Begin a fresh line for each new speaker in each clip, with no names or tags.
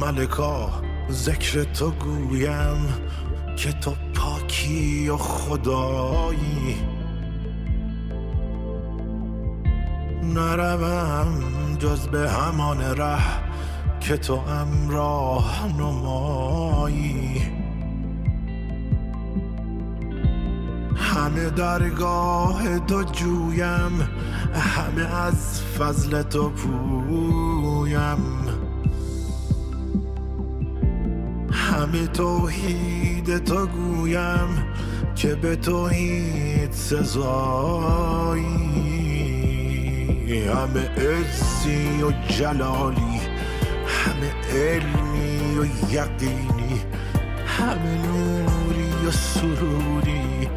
ملکا ذکر تو گویم که تو پاکی و خدایی. نروم جز به همان ره که تو همراه نمایی. همه درگاه تو جویم، همه از فضل تو پویم. همه توحید تو گویم که به توحید سزایی. همه عزی و جلالی، همه علمی و یقینی، همه نوری و سروری،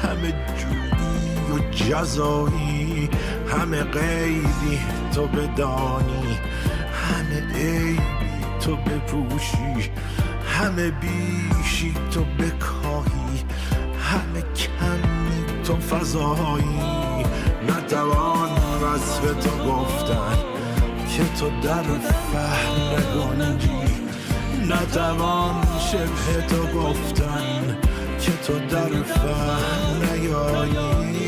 همه جودی و جزایی. همه غیبی تو بدانی، همه عیبی تو بپوشی، همه بیشی تو بکاهی، همه کمی تو فضایی. نتوان وصف تو گفتن که تو در فهم نگنجی، نتوان شبه تو گفتن که تو در فهم نیایی.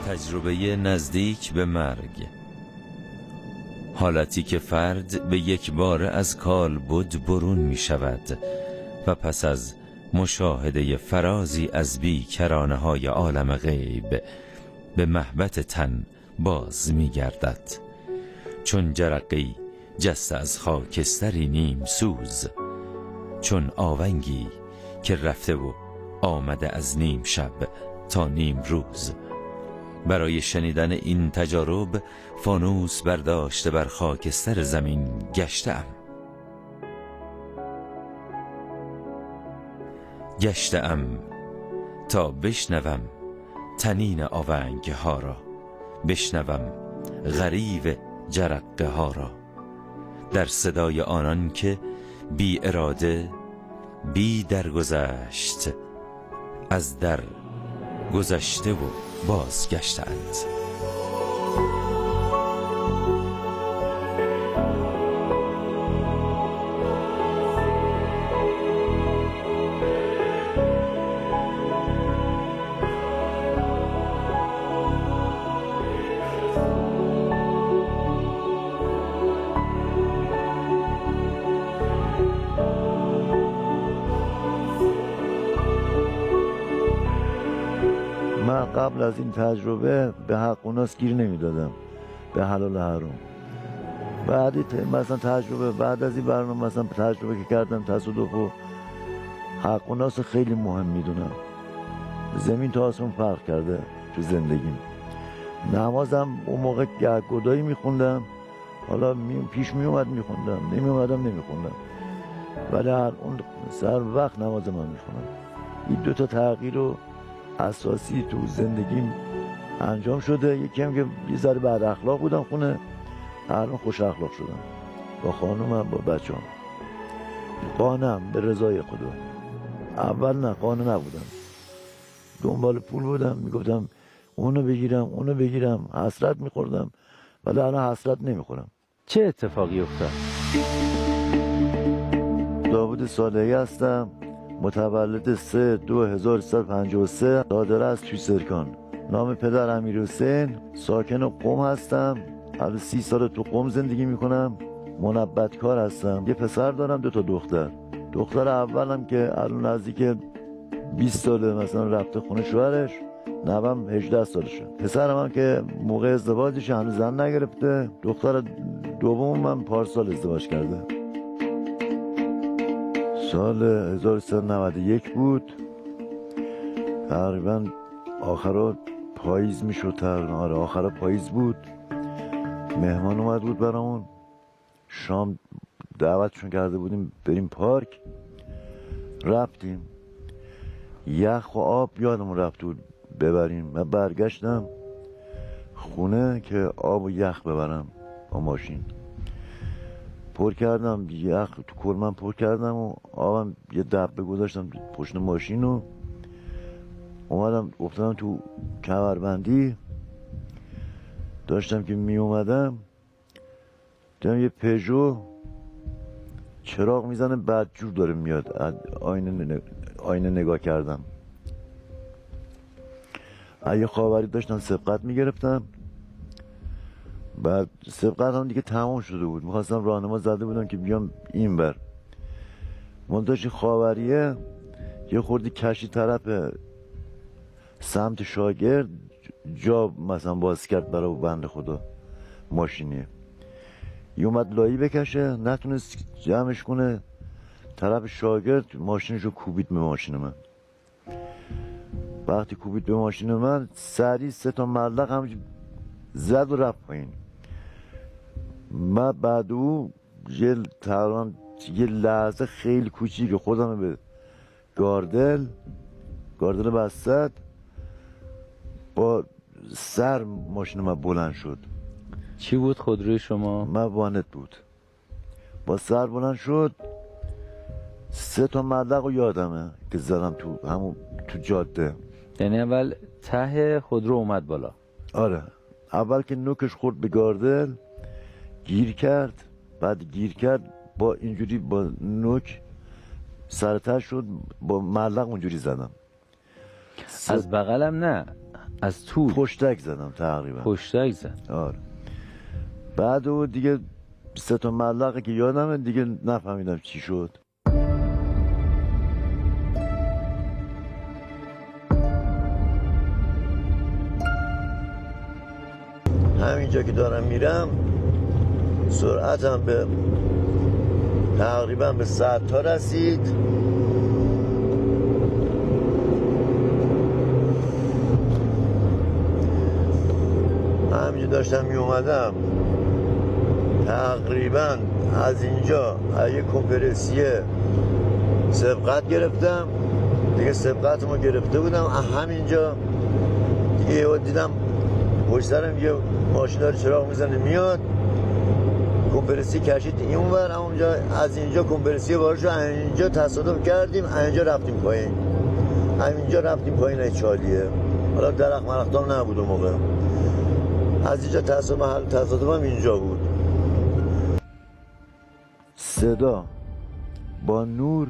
تجربه نزدیک به مرگ، حالتی که فرد به یک بار از کالبد برون می شود و پس از مشاهده فرازی از بیکرانه های عالم غیب به مهبط تن باز می گردد، چون جرقی جسته از خاکستری نیم سوز، چون آونگی که رفته و آمده از نیم شب تا نیم روز. برای شنیدن این تجارب فانوس برداشته بر خاکستر زمین گشتم تا بشنوم تنین آونگ ها را، بشنوم غریو جرقه ها را، در صدای آنان که بی اراده بی درگذشت از در گذشته و بازگشتند.
من قبل از این تجربه به حق و ناس گیر نمیدادم، به حلال و حرام. مثلا تجربه بعد از این برنامه مثلا تجربه که کردم تصادف و حق و ناس خیلی مهم میدونم. زمین تا آسمون فرق کرده تو زندگیم. نمازم اون موقع گدایی میخوندم، حالا پیش میومد میخوندم، نمیومدم نمیخوندم، ولی اون سر وقت نماز من میخوندم. این دوتا تغییر رو اساسی تو زندگیم انجام شده. یکی هم که یه ذره بد اخلاق بودم خونه، الان خوش اخلاق شدم با خانومم با بچه‌ام. قانعم به رضای خدا. اول نه قانع نبودم، دنبال پول بودم، میگفتم اونو بگیرم، حسرت میخوردم، ولی الان حسرت نمیخورم.
چه اتفاقی افتاد؟
داوود صالحی هستم، متولد 3/2/1353، صادره از تویسرکان. نام پدر امیرحسین، ساکن قم هستم، الان 30 سال تو قم زندگی میکنم، منبتکار هستم. یه پسر دارم، 2 تا دختر. دختر اولم که الان نزدیک 20 ساله مثلا رفته خونه شوهرش، نوام 18 سالشه. پسرم هم که موقع ازدواجش هنوز زن نگرفته. دختر دومم من پارسال ازدواج کرده. سال 1391 بود، تقریبا آخر پاییز میشد، آخر پاییز بود. مهمان اومد بود برامون، شام دعوتشون کرده بودیم بریم پارک. رفتیم، یخ و آب یادمون رفت بود ببریم. من برگشتم خونه که آب و یخ ببرم با ماشین. پر کردم یخ تو کلمم پر کردم و آبم یه دبه گذاشتم پشت ماشین و اومدم افتادم تو کمربندی. داشتم که می اومدم دیدم یه پژو چراغ میزنه بدجور داره میاد. آینه نگاه کردم. یه خواهری داشتم سبقت میگرفتم. بعد سبقت هم دیگه تمام شده بود. میخواستم راهنما زده بودم که بیام این بر منتاش خواهریه یه خوردی کشی طرف سمت شاگرد جا مثلا باز کرد برای بنده خدا ماشینی. یه اومد لایی بکشه نتونست جمعش کنه طرف شاگرد ماشینشو کوبید به ماشین من. وقتی کوبید به ماشین من سریع 3 تا ملق هم زد و رفت پایین. من بعد او تقریبا یه لحظه خیلی کوچیک خودم به گاردل بستد با سر ماشین من بلند شد.
چی بود خودروی شما؟
من وانت بود. با سر بلند شد 3 تا ملق رو یادمه که زدم تو جاده.
یعنی اول ته خودرو اومد بالا؟
آره اول که نوکش خورد به گاردل گیر کرد. بعد گیر کرد با اینجوری با نوک سرتر شد با ملق اونجوری زدم.
از بغلم نه از تو
پشتک زدم تقریبا.
پشتک زد؟
آره. بعد و دیگه 3 تا ملقه که یادمه دیگه نفهمیدم چی شد. همینجا که دارم میرم سرعتم به تقریبا به 100 تا رسید. همینجا داشتم می اومدم تقریبا از اینجا یه کمپرسیه سبقت گرفتم دیگه. سبقتمو گرفته بودم همینجا دیگه دیدم پشت سرم یه ماشین داره چراغ میزنه میاد. کمپرسی کشید این اونور. اونجا از اینجا کمپرسی بارشو اینجا تصادف کردیم. اینجا رفتیم پایین. همینجا رفتیم پایین چالیه. حالا درخت مرختام نبود اون موقع. از اینجا تصادفم اینجا بود. صدا با نور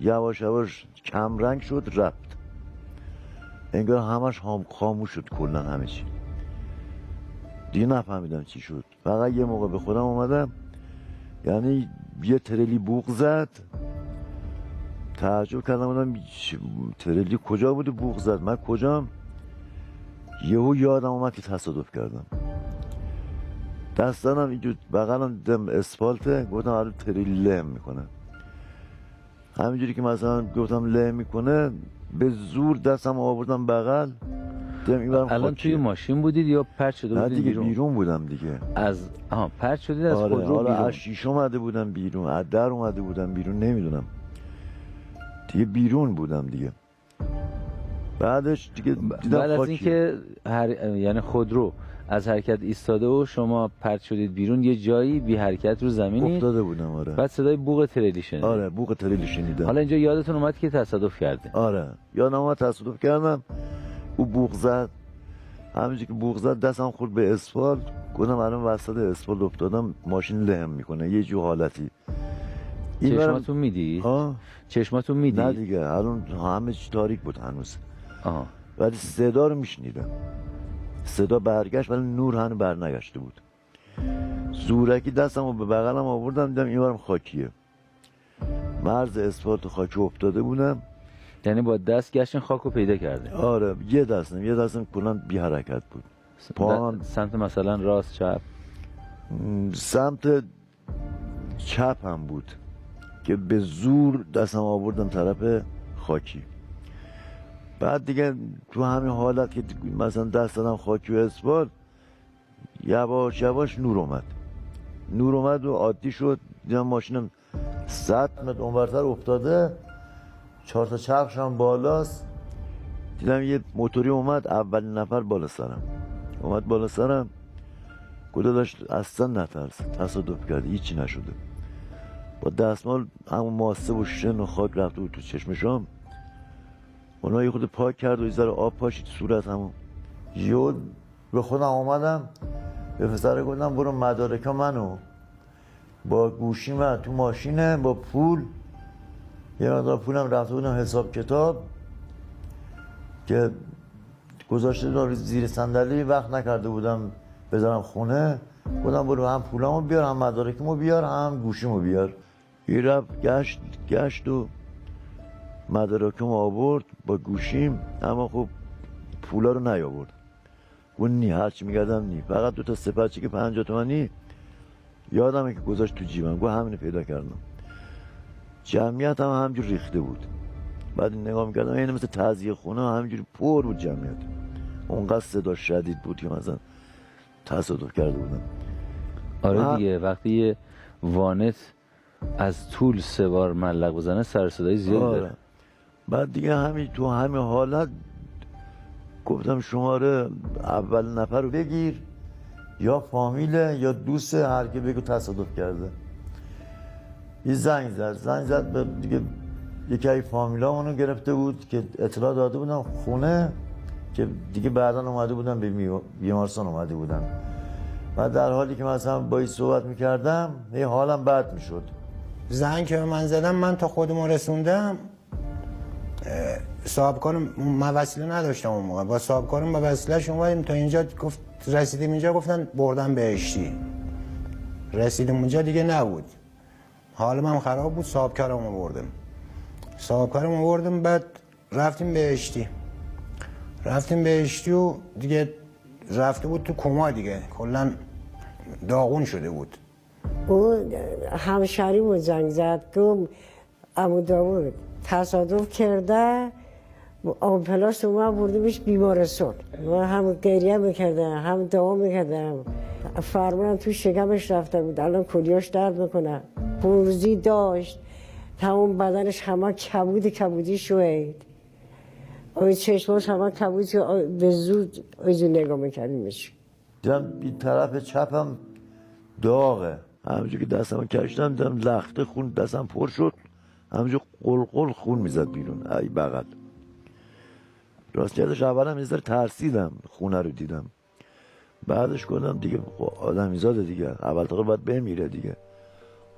یواش یواش کمرنگ شد رفت. انگار همش خاموش شد کلا همه چی. دیگه نفهمیدم چی شد. فقط یه موقع به خودم اومدم یعنی یه تریلی بوق زد. تعجب کردم بودم تریلی کجا بوده بوق زد من کجام. یهو یادم اومد که تصادف کردم. دستانم اینجور بغلم دیدم اسفالته. گفتم آره تریلی لم میکنه. همینجوری که مثلا گفتم لم میکنه به زور دستم آوردم بغل.
الان توی ماشین بودید یا پرت شده بودید
دیگه بیرون بودم دیگه.
از پرت شدید از خودرو بیرون؟
از شیشه اومده بودم بیرون. از در اومده بودم بیرون نمیدونم. دیگه بیرون بودم دیگه. بعدش دیگه دیدم
بعد از اینکه یعنی خودرو از حرکت ایستاده و شما پرت شدید بیرون یه جایی بی حرکت رو زمینی
افتاده بودم. آره.
بعد صدای بوق تریلی شنیدید؟
آره بوق تریلی شنیدم.
حالا اینجا یادتون اومد که تصادف کردید؟
آره یادم اومد تصادف کردم. او بوق زد. همینجوری که بوق زد دستم خورد به اسفالت. گفتم الان وسط اسفالت افتادم ماشین لهم میکنه یه جو حالتی.
چشماتون میدید؟ چشماتون میدید؟
نه دیگه الان همه چی تاریک بود هنوز. ولی صدا رو میشنیدم. صدا برگشت ولی نور هنوز برنگشته بود. زورکی دستم رو به بغلم آوردم دیدم این برم خاکیه. مرز اسفالت خاکی افتاده بودم.
یعنی با دست گشتین خاک رو پیدا کردین؟
آره یه دستم کلا بی حرکت بود. پاهم
سمت مثلا راست چپ؟
سمت چپ هم بود که به زور دستم آوردم طرف خاکی. بعد دیگه تو همین حالت که مثلا دست دادم خاکی و اسفالت یواش یواش نور اومد و عادی شد. دیدم ماشینم 100 متر اونورتر افتاده. 4 تا چرخش هم بالاست. دیدم یه موتوری اومد اولین نفر بالا سرم. گفت داشت اصلا نترس تصادف کرد هیچی نشده. با دستمال همون ماسه و شن و خاک رفته بود تو چشمشام. اونا یه خود پاک کرد و یه ذره آب پاشید تو صورت همون. یهو به خودم آمدم، به پسر گفتم برو مدارک منو با گوشی من تو ماشینه با پول، یه مقدار پولم رفته بودم حساب کتاب که گذاشته دار زیر صندلی، وقت نکرده بودم بذارم خونه. گفتم برو هم پولامو بیار، هم مدارکمو بیار، هم گوشیمو بیار. یه رفت گشت و مدارکمو آورد با گوشیم، اما خب پولا رو نیاورد. اون نی هرچی میگردم نی، فقط 2 تا سپرچی که 50 تومانی یادمه که گذاشت تو جیبم. گفت همینو پیدا کردم. جمعیت هم همجور ریخته بود. بعد نگاه میکردم اینه مثل تعزیه خونه همینجوری پر بود جمعیت. اونقدر صدا شدید بود که مثلا تصادف کرده بودم.
آره دیگه، وقتی یه وانت از طول 3 بار ملق بزنه سر صدای زیاد داره.
بعد دیگه همین تو همین حالت گفتم شماره اول نفر رو بگیر، یا فامیله یا دوست هر کی بگو تصادف کرده. یه زنگ زد به دیگه یکی از فامیلامونو گرفته بود که اطلاع داده بودن خونه، که دیگه بعدا اومده بودن به بیمارستان اومده بودن. و در حالی که مثلا با این صحبت میکردم یه حالم بد میشد.
زنگ که من زدم، من تا خودمون رسوندم صاحبکارم، من وسیله نداشتم اون موقع، با صاحبکارم با وسیله‌اش اومدیم تا اینجا. گفت رسیدیم اینجا، گفتن بردن بهشتی. رسیدیم اونجا دیگه نبود، حالم هم خراب بود. صاحبکارم آوردم، بعد رفتیم بهشتی و دیگه رفته بود تو کما دیگه، کلا داغون شده بود.
اون همشهری بود زنگ زد، گفت عمو داوود تصادف کرده، آمپلاس اومد بردیمش بیمارستان. من هم گریه میکردم هم دعا میکردم. فرمانم تو شکمش رفته بود، الان کلیاش درد میکنه. پوزی داشت، تمام بدنش همه کبودی شوید. آی چشماش همه کبودی، به زود ایزو نگاه میکردیمش.
دیدم این طرف چپم داغه، همونجور که دستم کشیدم دیدم لخته خون دستم پر شد، همونجور قلقل خون میزد بیرون ای بغل. راستیتش اولم یه ذره ترسیدم، خونه رو دیدم. بعدش گفتم دیگه آدمیزاده دیگه، اول تا باید بمیره دیگه.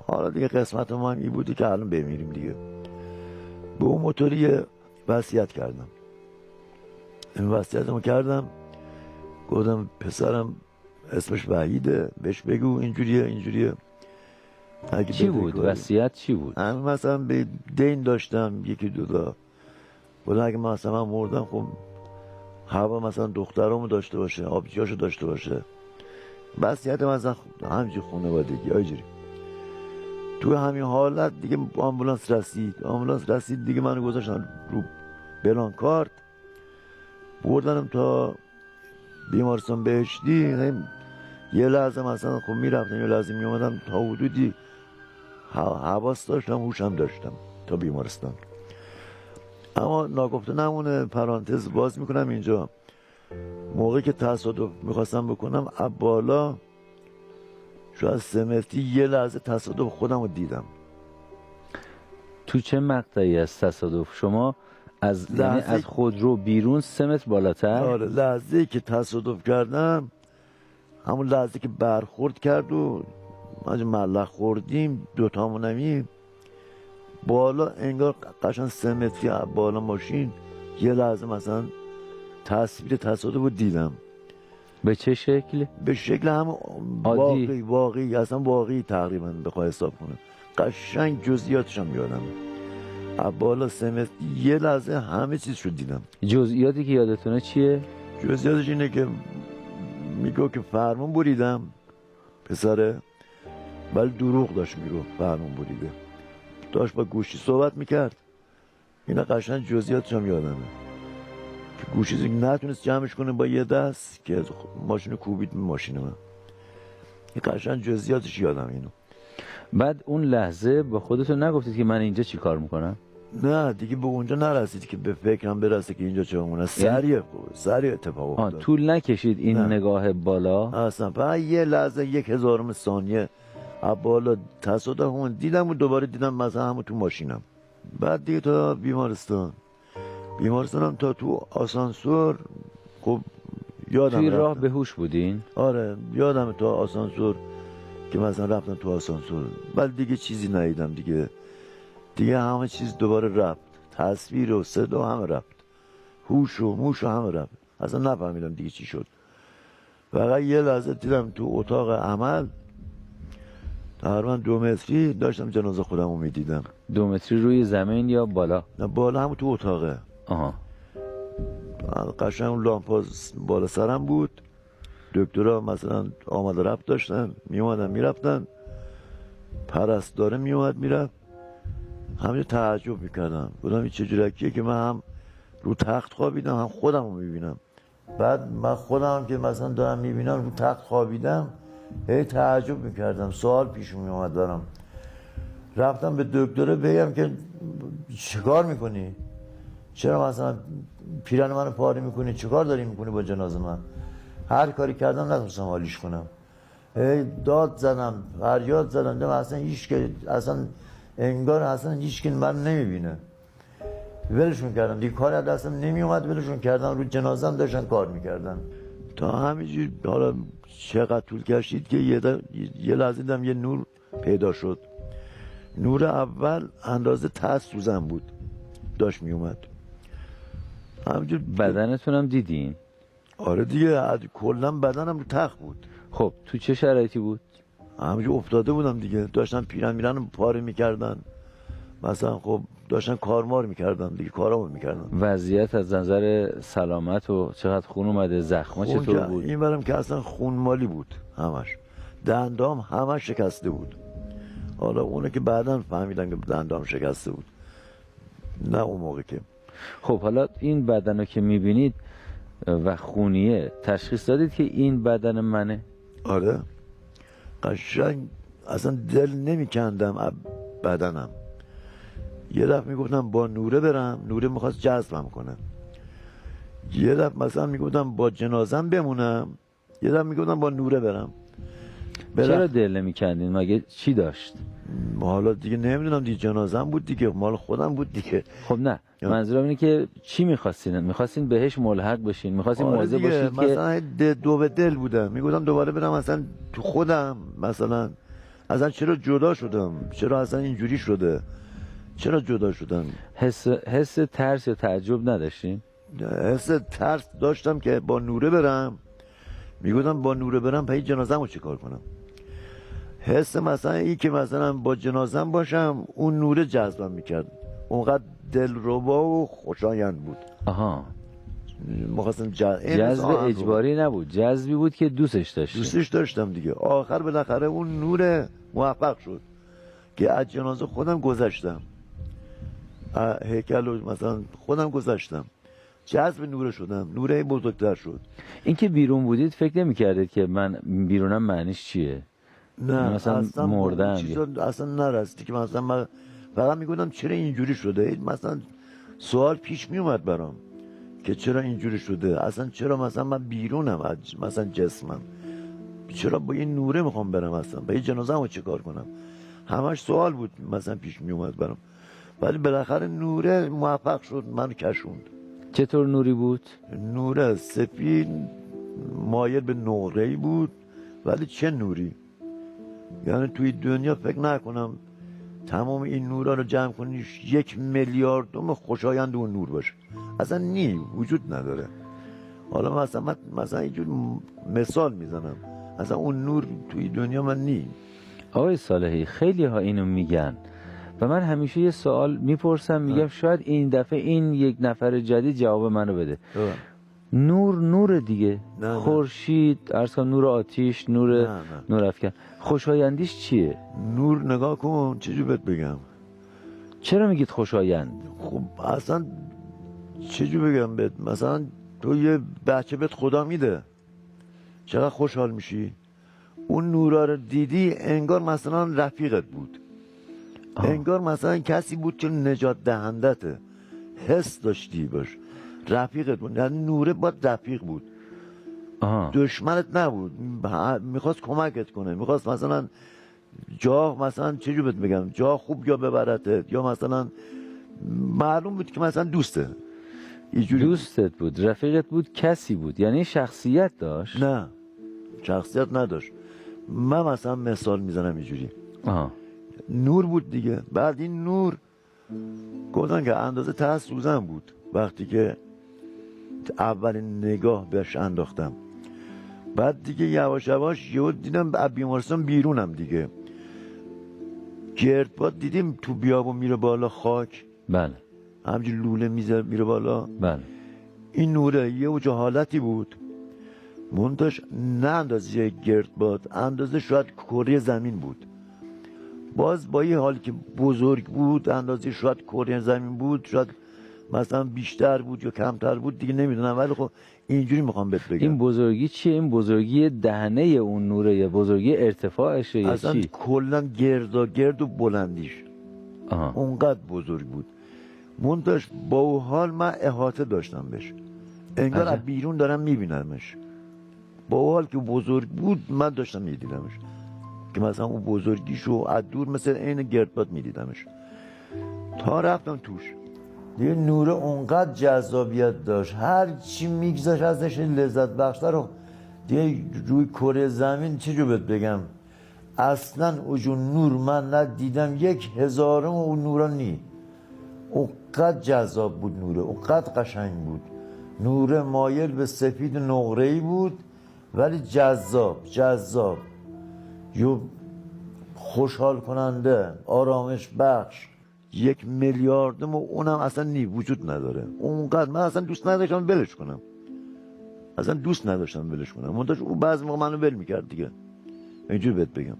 حالا دیگه قسمت ما هم این بودی که الان بمیریم دیگه. به اون موتوری وصیت کردم. این وصیتمو کردم، گفتم پسرم اسمش وحیده، بهش بگو اینجوریه.
چی بود وصیت؟ چی بود؟
همین مثلا به دین داشتم 1-2 تا. گفتم اگه مثلا من مردم خب هوا مثلا دخترامو داشته باشه، آبجیاشو داشته باشه. وصیت مثلا همینجوری خانوادگی اینجوری. تو همین حالت دیگه آمبولانس رسید دیگه منو گذاشتن رو بلانکارت، بردنم تا بیمارستان بهشتی. یه لحظه مثلا خب میرفتم، یه لحظه میومدم، تا حدودی حواس داشتم، هوشم داشتم تا بیمارستان. اما ناگفته نمونه، پرانتز باز میکنم اینجا، موقعی که تصادف میخواستم بکنم از بالا شاید 3 متری یه لحظه تصادف خودم رو دیدم.
تو چه مقطعی از تصادف شما یعنی از خودرو بیرون 3 متر بالاتر؟
آره، لحظه‌ای که تصادف کردم همون لحظه که برخورد کرد و ملق خوردیم دوتامونمی بالا، انگار قشنگ 3 متری بالا ماشین یه لحظه مثلا تصویر تصادف رو دیدم.
به چه شکل؟
به شکل هم واقعی اصلا واقعی تقریبا بخواه حساب کنم. قشنگ جزئیاتش هم یادمه. بالا 3 متر یه لحظه همه چیز رو دیدم.
جزئیاتی که یادتونه چیه؟
جزئیاتش اینه که میگو که فرمون بریدم پسره، ولی دروغ داشت میگو فرمون بریده، داشت با گوشی صحبت میکرد. اینا قشنگ جزئیاتش هم یادمه که گوشی نتونست جمعش کنه با یه دست که ماشین کوبید ماشین من. این قشنگ جزئیاتش یادم اینو.
بعد اون لحظه با خودتون نگفتید که من اینجا چی کار میکنم؟
نه دیگه به اونجا نرسید که به فکرم برسه که اینجا چه مونه. سریع اتفاق افتاد.
طول نکشید این نگاه بالا؟
اصلا فقط یه لحظه 1/1000 ثانیه از بالا تصادف همون دیدم و دوباره دیدم مثلا همون تو ماشینم. بعد دیگه تا بیمارستانم تا تو آسانسور. خب یادم
توی
رفتم.
راه به هوش بودین؟
آره یادم تا آسانسور که مثلا رفتم تو آسانسور، ولی دیگه چیزی ندیدم دیگه همه چیز دوباره رفت، تصویر و صدا همه رفت، هوش و موش و همه رفت، اصلا نفهمیدم دیگه چی شد. فقط یه لحظه دیدم تو اتاق عمل تقریبا 2 متری داشتم جنازه خودم رو میدیدم.
2 متری روی زمین یا بالا؟
نه بالا همون تو اتاقه.
آها.
قشنگ اون لامپا بالا سرم بود، دکترها مثلا آمده رفت داشتن، میومدن میرفتن، پرستاره میومد میرفت، همین تعجب میکردم بودم این چجورکیه که من هم رو تخت خوابیدم هم خودم رو میبینم. بعد من خودم که مثلا دارم میبینم رو تخت خوابیدم، هی تعجب میکردم، سوال پیش میومد دارم. رفتم به دکتره بگم که چیکار میکنی؟ چرا مثلا پیرن منو پاره میکنی؟ چیکار داری میکنی با جنازه من؟ هر کاری کردم نتونستم حالیش کنم. هی داد زدم، فریاد زدم، دیدم اصلا هیچ که اصلا انگار اصلا هیچ که من نمیبینه. ولشون کردم دیگه، کار از دستم نمیومد، ولشون کردم، رو جنازم داشتن کار میکردن. تا همینجور حالا چقدر طول کشید که یه لحظه دیدم یه نور پیدا شد. نور اول اندازه تست سوزن بود داشت میومد. همینجور
بدنتونم دیدین؟
آره دیگه کلا بدنم رو تخت بود.
خب تو چه شرایطی بود؟
همینجور افتاده بودم دیگه، داشتن پیرن پاره میکردن، مثلا خب داشتن کارمار میکردن دیگه، کارامو میکردن.
وضعیت از نظر سلامت و چقدر خون اومده، زخما چطور بود؟
این برم که اصلا خونمالی بود همش، دندام همش شکسته بود. حالا اونه که بعداً فهمیدم که دندام شکسته بود، نه اون موقع که.
خب حالا این بدن رو که میبینید و خونیه، تشخیص دادید که این بدن منه؟
آره قشنگ اصلا دل نمیکندم بدنم. یه دفعه میگفتم با نوره برم، نوره میخواست جذبم کنه. یه دفعه مثلا میگفتم با جنازم بمونم، یه دفعه میگفتم با نوره برم.
چرا دل نمیکندین؟ مگه چی داشت؟
حالا دیگه نمیدونم دیگه، جنازم بود دیگه، مال خودم بود دیگه.
خب نه منظورم اینه که چی میخواستین؟ میخواستین بهش ملحق بشین؟ میخواستین موضع باشید که
مثلا دو به دل بودم، میگفتم دوباره برم مثلا تو خودم، مثلا اصلا چرا جدا شدم، چرا اصلا اینجوری شده، چرا جدا شدم.
حس ترس یا تعجب نداشتین؟
حس ترس داشتم که با نوره برم، میگفتم با نوره برم پای جنازه‌مو چیکار کنم. حس مثلا این که مثلا با جنازم باشم، اون نوره جذبم میکرد، اونقدر دلربا و خوشایند بود.
آها.
مخواستم
جذب اجباری نبود، جذبی بود که دوستش
داشتم دیگه. آخر بالاخره اون نور موفق شد که از جنازه خودم گذشتم، هیکل مثلا خودم گذشتم، جذب نور شدم، نوره بزرگتر شد.
این که بیرون بودید فکر نمی‌کردید که من بیرونم معنیش چیه؟
نه
مثلا مردم
اصلا نرسیدی که مثلا من فقط میگفتم چرا اینجوری شده. مثلا سوال پیش میومد برام که چرا اینجوری شده، اصلا چرا مثلا من بیرونم مثلا جسمم، چرا با این نوره میخوام برم، اصلا با این جنازه‌مو چیکار کنم. همش سوال بود مثلا پیش میومد برام، ولی بالاخره نوره موفق شد منو کشوند.
چطور نوری بود؟
نوره سفید مایل به نقره‌ای بود، ولی چه نوری، یعنی توی دنیا فکر نکنم تمام این نورا رو جمع کنی 1 میلیاردم خوشایند اون نور باشه، اصلا وجود نداره. حالا مثلا اینجور مثال میزنم، اصلا اون نور توی دنیا من
آقای صالحی خیلی ها اینو میگن و من همیشه یه سوال میپرسم، میگم شاید این دفعه این یک نفر جدید جواب منو بده. نور دیگه، خورشید، عرض کنم نور آتیش، نور افکن، خوشایندیش چیه؟
نور نگاه کن چجور بهت بگم.
چرا میگید خوشایند؟
خب اصلا چجور بگم بهت، مثلا تو یه بچه بهت خدا میده، چقدر خوشحال میشی. اون نورا رو دیدی انگار مثلا رفیقت بود، انگار مثلا کسی بود که نجات دهندته، حس داشتی باش، رفیقت بود، یعنی نوره باید رفیق بود. دشمنت نبود، میخواست کمکت کنه، میخواست مثلا جا مثلا چجور بهت بگم، جا خوب یا ببرتت یا مثلا معلوم بود که مثلا دوسته اینجوری.
دوستت بود، رفیقت بود، کسی بود، یعنی شخصیت داشت؟
نه شخصیت نداشت. من مثلا مثال میزنم اینجوری،
آها.
نور بود دیگه. بعد این نور گفتن که اندازه ته سوزن بود وقتی که اولین نگاه بهش انداختم. بعد دیگه یواش یواش یهو دیدم از بیمارستان بیرونم دیگه، گردباد دیدیم تو بیابون میره بالا، خاک
بله
همجور لوله میره بالا.
بله.
این نوره یه وجه حالتی بود منتش نه اندازه گردباد، اندازه شاید کره زمین بود. باز با یه حالی که بزرگ بود، اندازه شاید کره زمین بود، شاید مثلا بیشتر بود یا کمتر بود دیگه نمیدونم، ولی خب اینجوری میخوام بهت بگم.
این بزرگی چیه؟ این بزرگی دهنه اون نوره یا بزرگی ارتفاعشه یا
اصلا
چی؟
کلا گرد و بلندیش
آها.
اونقدر بزرگ بود. منتش با اون حال من احاطه داشتم بهش، انگار
عجب.
از بیرون دارم میبینمش. با اون حال که بزرگ بود من داشتم میدیدمش، که مثلا اون بزرگیشو از دور مثل عین گردباد میدیدمش. تا رفتم توش دیگه نوره اونقدر جذابیت داشت، هر چی میگذاشت ازش لذت بخشتر رو دیگه روی کره زمین چه جو بهت بگم، اصلا اوجون نور من ندیدم 1000 اون نورا نی. اونقدر جذاب بود نوره، اونقدر قشنگ بود. نوره مایل به سفید نقره‌ای بود ولی جذاب یو خوشحال کننده، آرامش بخش. 1 میلیاردم و اونم اصلا وجود نداره. اونقدر من اصلا دوست نداشتم ولش کنم. منتها او بعضی موقع منو ول میکرد دیگه. اینجوری بهت بگم.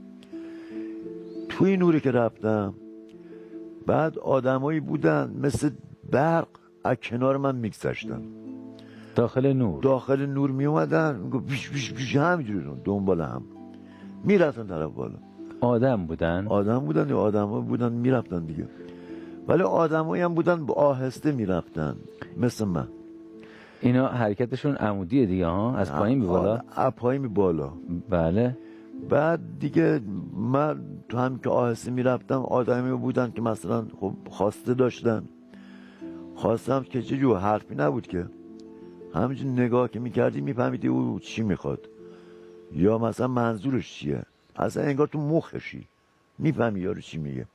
توی نوری که رفتم بعد آدمایی بودن مثل برق از کنار من میگذشتن، داخل نور می اومدن، بیش همینجوری دنبال هم میرفتن طرف بالا.
آدم بودن میرفتن دیگه، ولی آدمایی هم بودن با آهسته میرفتن مثل من. اینا حرکتشون عمودیه دیگه ها، از پایین به بالا.
از پایین به بالا.
بله.
بعد دیگه من تو هم که آهسته میرفتم آدمی بودن که مثلا خب خواسته داشتن، خواستم که چه جو حرفی نبود که همینجور نگاه که میکردی میفهمیدی او چی میخواد یا مثلا منظورش چیه، اصلا انگار تو مخشی میفهمی یارو چی میگه.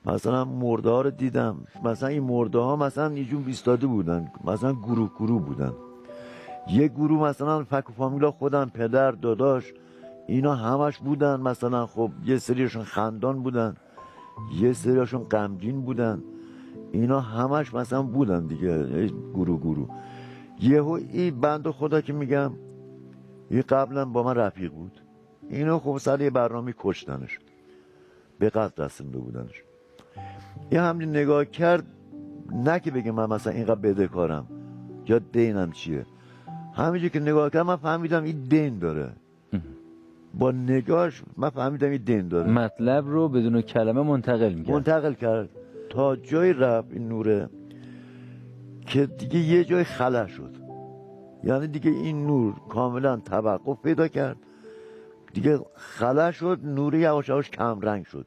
مثلا مرده ها رو دیدم، مثلا این مرده ها مثلا اینجور ایستاده بودن، مثلا گروه بودن. یه گروه مثلا فک و فامیلا خودم، پدر، داداش، اینا همش بودن. مثلا خب یه سریشون خندان بودن، یه سریشون غمگین بودن، اینا همش مثلا بودن دیگه، گروه. یهو این بنده خدا که میگم این قبلا با من رفیق بود، اینا خب سر یه برنامه کشتنش، به قتل رسونده بودنش. یه همین نگاه کرد، نه که بگه من مثلا اینقدر بدهکارم یا دینم چیه، همینجور که نگاه کرد من فهمیدم این دین داره. با نگاهش من فهمیدم این دین داره.
مطلب رو بدون کلمه منتقل
کرد تا جای رفت این نوره که دیگه یه جای خلا شد. یعنی دیگه این نور کاملا توقف پیدا کرد، دیگه خلا شد. نور یواش یواش کم رنگ شد.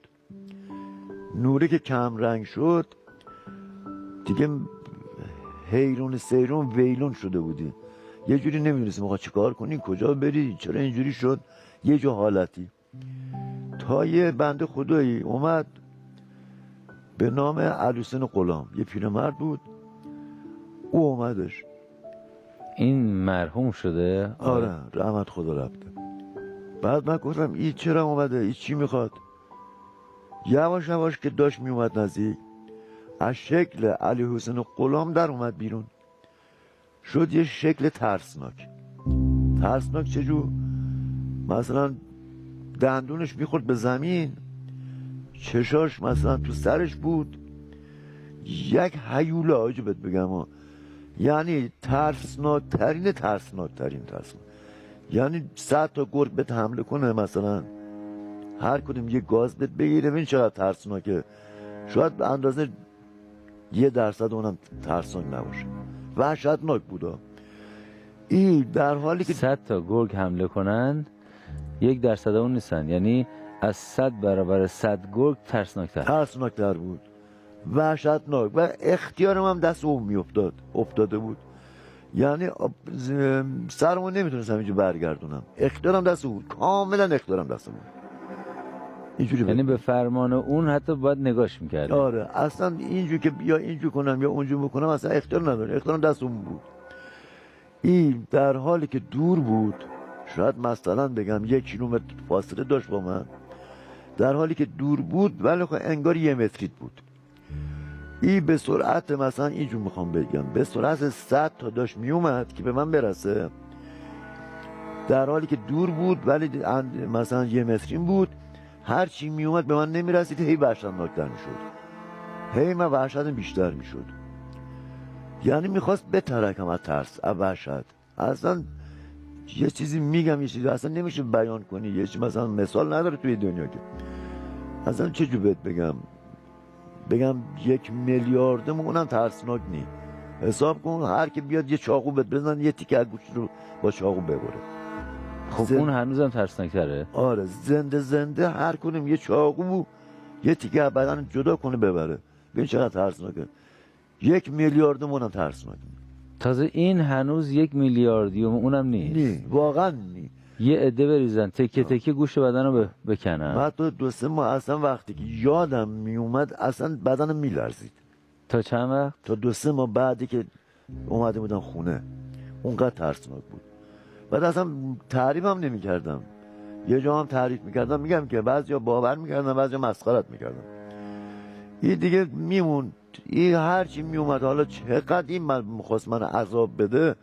نوری که کم رنگ شد دیگه حیرون سیرون ویلون شده بودی، یه جوری نمیدونستی میخواد چی کار کنی، کجا بری، چرا اینجوری شد. یه جا حالتی تا یه بنده خدایی اومد به نام علیحسین غلام، یه پیرمرد بود، او اومدش.
این مرحوم شده؟
آره رحمت خدا رفته. بعد من گفتم این چرا اومده، این چی میخواد. یواش یواش که داشت میومد نزدیک، از شکل علیحسین غلام در اومد بیرون، شد یه شکل ترسناک چجور، مثلا دندونش میخورد به زمین، چشاش مثلا تو سرش بود، یک هیوله آجو بهت بگم، یعنی ترسناکترین، یعنی 100 تا گرگ بهت حمله کنه مثلا، هر کدوم یه گاز بهت بگیره، ببین چقدر ترسناکه. شاید به اندازه 1% اونم ترسناک نباشه، وحشتناک بودا. این در حالی که
100 تا گرگ حمله کنن 1% اون نیستن، یعنی از 100 برابر 100 گرگ
ترسناکتر بود، وحشتناک. و اختیارم هم دست اون افتاده بود. یعنی سرمو نمیتونستم اینجا برگردونم، اختیارم دست اون، کاملا اختیارم دست اون. اینجوری
یعنی به فرمان اون حتی باید نگاش میکردی؟
آره، اصلا اینجوری که بیا اینجوری کنم یا اونجوری بکنم اصلا اختیار نداره، اختیارم دست اون بود. این در حالی که دور بود، شاید مثلا بگم 1 کیلومتر فاصله داشت با من، در حالی که دور بود ولی خب انگار 1 متریت بود. این به سرعت مثلا اینجور میخوام بگم به سرعت 100 تا داشت میومد که به من برسه، در حالی که دور بود ولی مثلا 1 مترین بود. هر چی میومد به من نمیرسید، هی وحشتناکتر میشد، هی من وحشتم بیشتر میشد. یعنی میخواست بترکم از ترس، از وحشت. اصلا یه چیزی میگم، یه چیزی اصلا نمیشه بیان کنی، یه چیزی مثلا مثال نداره توی دنیا که اصلا چه جو بهت بگم 1 میلیاردم اونم ترسناک نی. حساب کن هر که بیاد یه چاقو بهت بزن، یه تیکه از گوشت رو با چاقو ببره.
خب اون هنوزم ترسناکتره؟
آره، زنده هر کنیم یه چاقو یه تیکه از بدن جدا کنه ببره. ببین چقدر ترسناکه. 1 میلیاردم اونم ترسناک.
تازه این هنوز 1 میلیاردیوم اونم نیست.
نی، واقعا نی.
یه عده بریزن تکه تکه گوشت بدن رو بکنن.
من تو 2-3 ماه اصلا وقتی که یادم میومد اصلا بدنم میلرزید.
تا چند وقت؟
تا 2-3 ماه بعدی که اومده بودم خونه، اونقدر ترسناک بود. بعد اصلا تعریف هم نمی کردم. یه جا هم تعریف میکردم، میگم که بعضیا باور میکردن، بعضیا مسخرت میکردن. این دیگه میموند، این هرچی میومد، حالا چقدر این میخواست من عذاب بده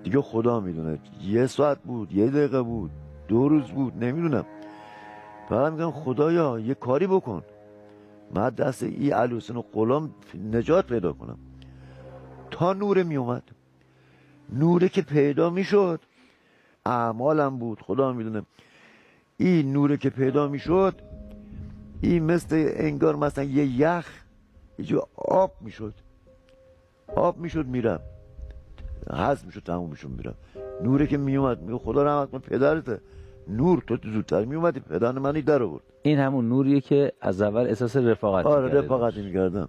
دیگه خدا میدونه. 1 ساعت بود، 1 دقیقه بود، 2 روز بود، نمیدونم. فقط میگم خدایا یه کاری بکن، من دست این علیحسین و غلام نجات پیدا کنم. تا نور میومد، نوره که پیدا میشد، اعمالم بود خدا میدونه. این نوره که پیدا میشد، این مثل انگار مثلا یه یخ اینجا آب میشد میرم، حذف میشد، تموم میشد میرم. نوره که میومد، میگه خدا رحمت کن پدرته، نور تو زودتر میومدی پدر منی در آورد. این
همون نوریه که از اول احساس رفاقت
میکردی؟ آره، رفاقتی میکردم.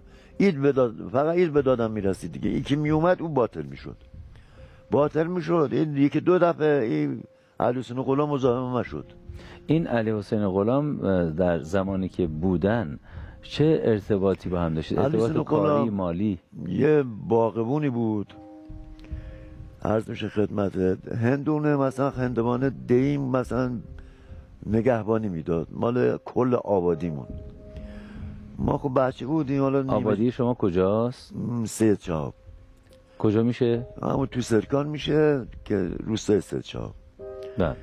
فقط اید به دادم میرسید دیگه. این که میومد اون باطل میشد. این 1-2 دفعه این علیحسین غلام مزاحم شد.
این علیحسین غلام در زمانی که بودن چه ارتباطی با هم داشتید؟ ارتباط کاری، مالی؟
یه باغبونی بود، عرض میشه خدمتت، هندونه مثلا هندوانه دیم مثلا نگهبانی میداد مال کل آبادیمون. ما خب بچه بودیم. حالا
آبادی شما کجاست؟
سید چاب.
کجا میشه؟
همون تو سرکان میشه که روستای سید چاب.
بله.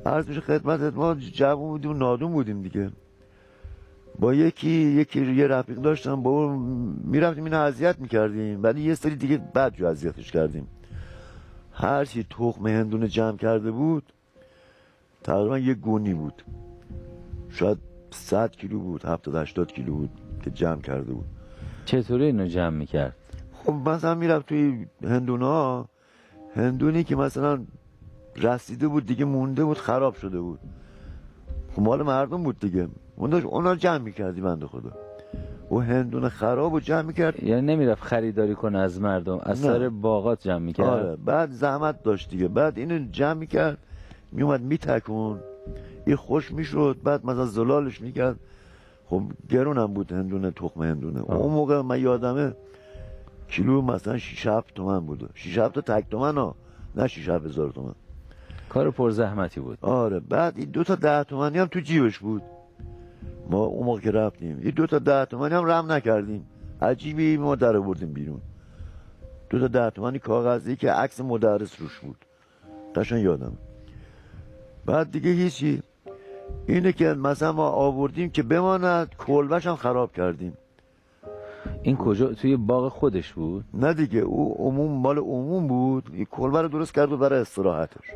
عرض میشه خدمتت ما جوون بودیم و نادون بودیم دیگه. با یکی یه رفیق داشتم، با اون میرفتیم اینو اذیت میکردیم، ولی یه سری دیگه بعد جو اذیتش کردیم. هر چی تخم هندونه جمع کرده بود تقریبا 1 گونی بود، شاید 100 کیلو بود، 70-80 کیلو بود که جمع کرده بود.
چطوری اینو جمع میکرد؟
خب مثلا میرفت توی هندونی که مثلا رسیده بود دیگه، مونده بود، خراب شده بود، خب مال مردم بود دیگه، اونا جمع میکردی بنده خدا. و هندونه خراب و جمع میکرد.
یعنی نمیرفت خریداری کنه از مردم، از سر باغات جمع میکرد؟
آره، بعد زحمت داشت دیگه، بعد اینو جمع میکرد، میومد میتکون، این خوش میشد، بعد مثلا زلالش میکرد. خب گرونم بود هندونه، تخم هندونه. اون موقع من یادمه کیلو مثلا 6-7 تومن بود. 6-7 تا تک تومن ها، نه 6-7 هزار تومن.
کار پرزحمتی بود.
آره، بعد این 2 تا 10 تومنی هم تو جیبش بود. ما اون موقع که رفتیم این 2 تا 10 تومنی هم رم نکردیم، عجیبی ما در آوردیم بیرون. 2 تا 10 تومنی کاغذی که عکس مدرس روش بود، قشنگ یادم. بعد دیگه هیچی، اینه که مثلا ما آوردیم که بماند، کلبش هم خراب کردیم.
این کجا؟ توی باغ خودش بود؟
نه دیگه، او مال عموم بود. این کلبه رو درست کرد برای استراحتش.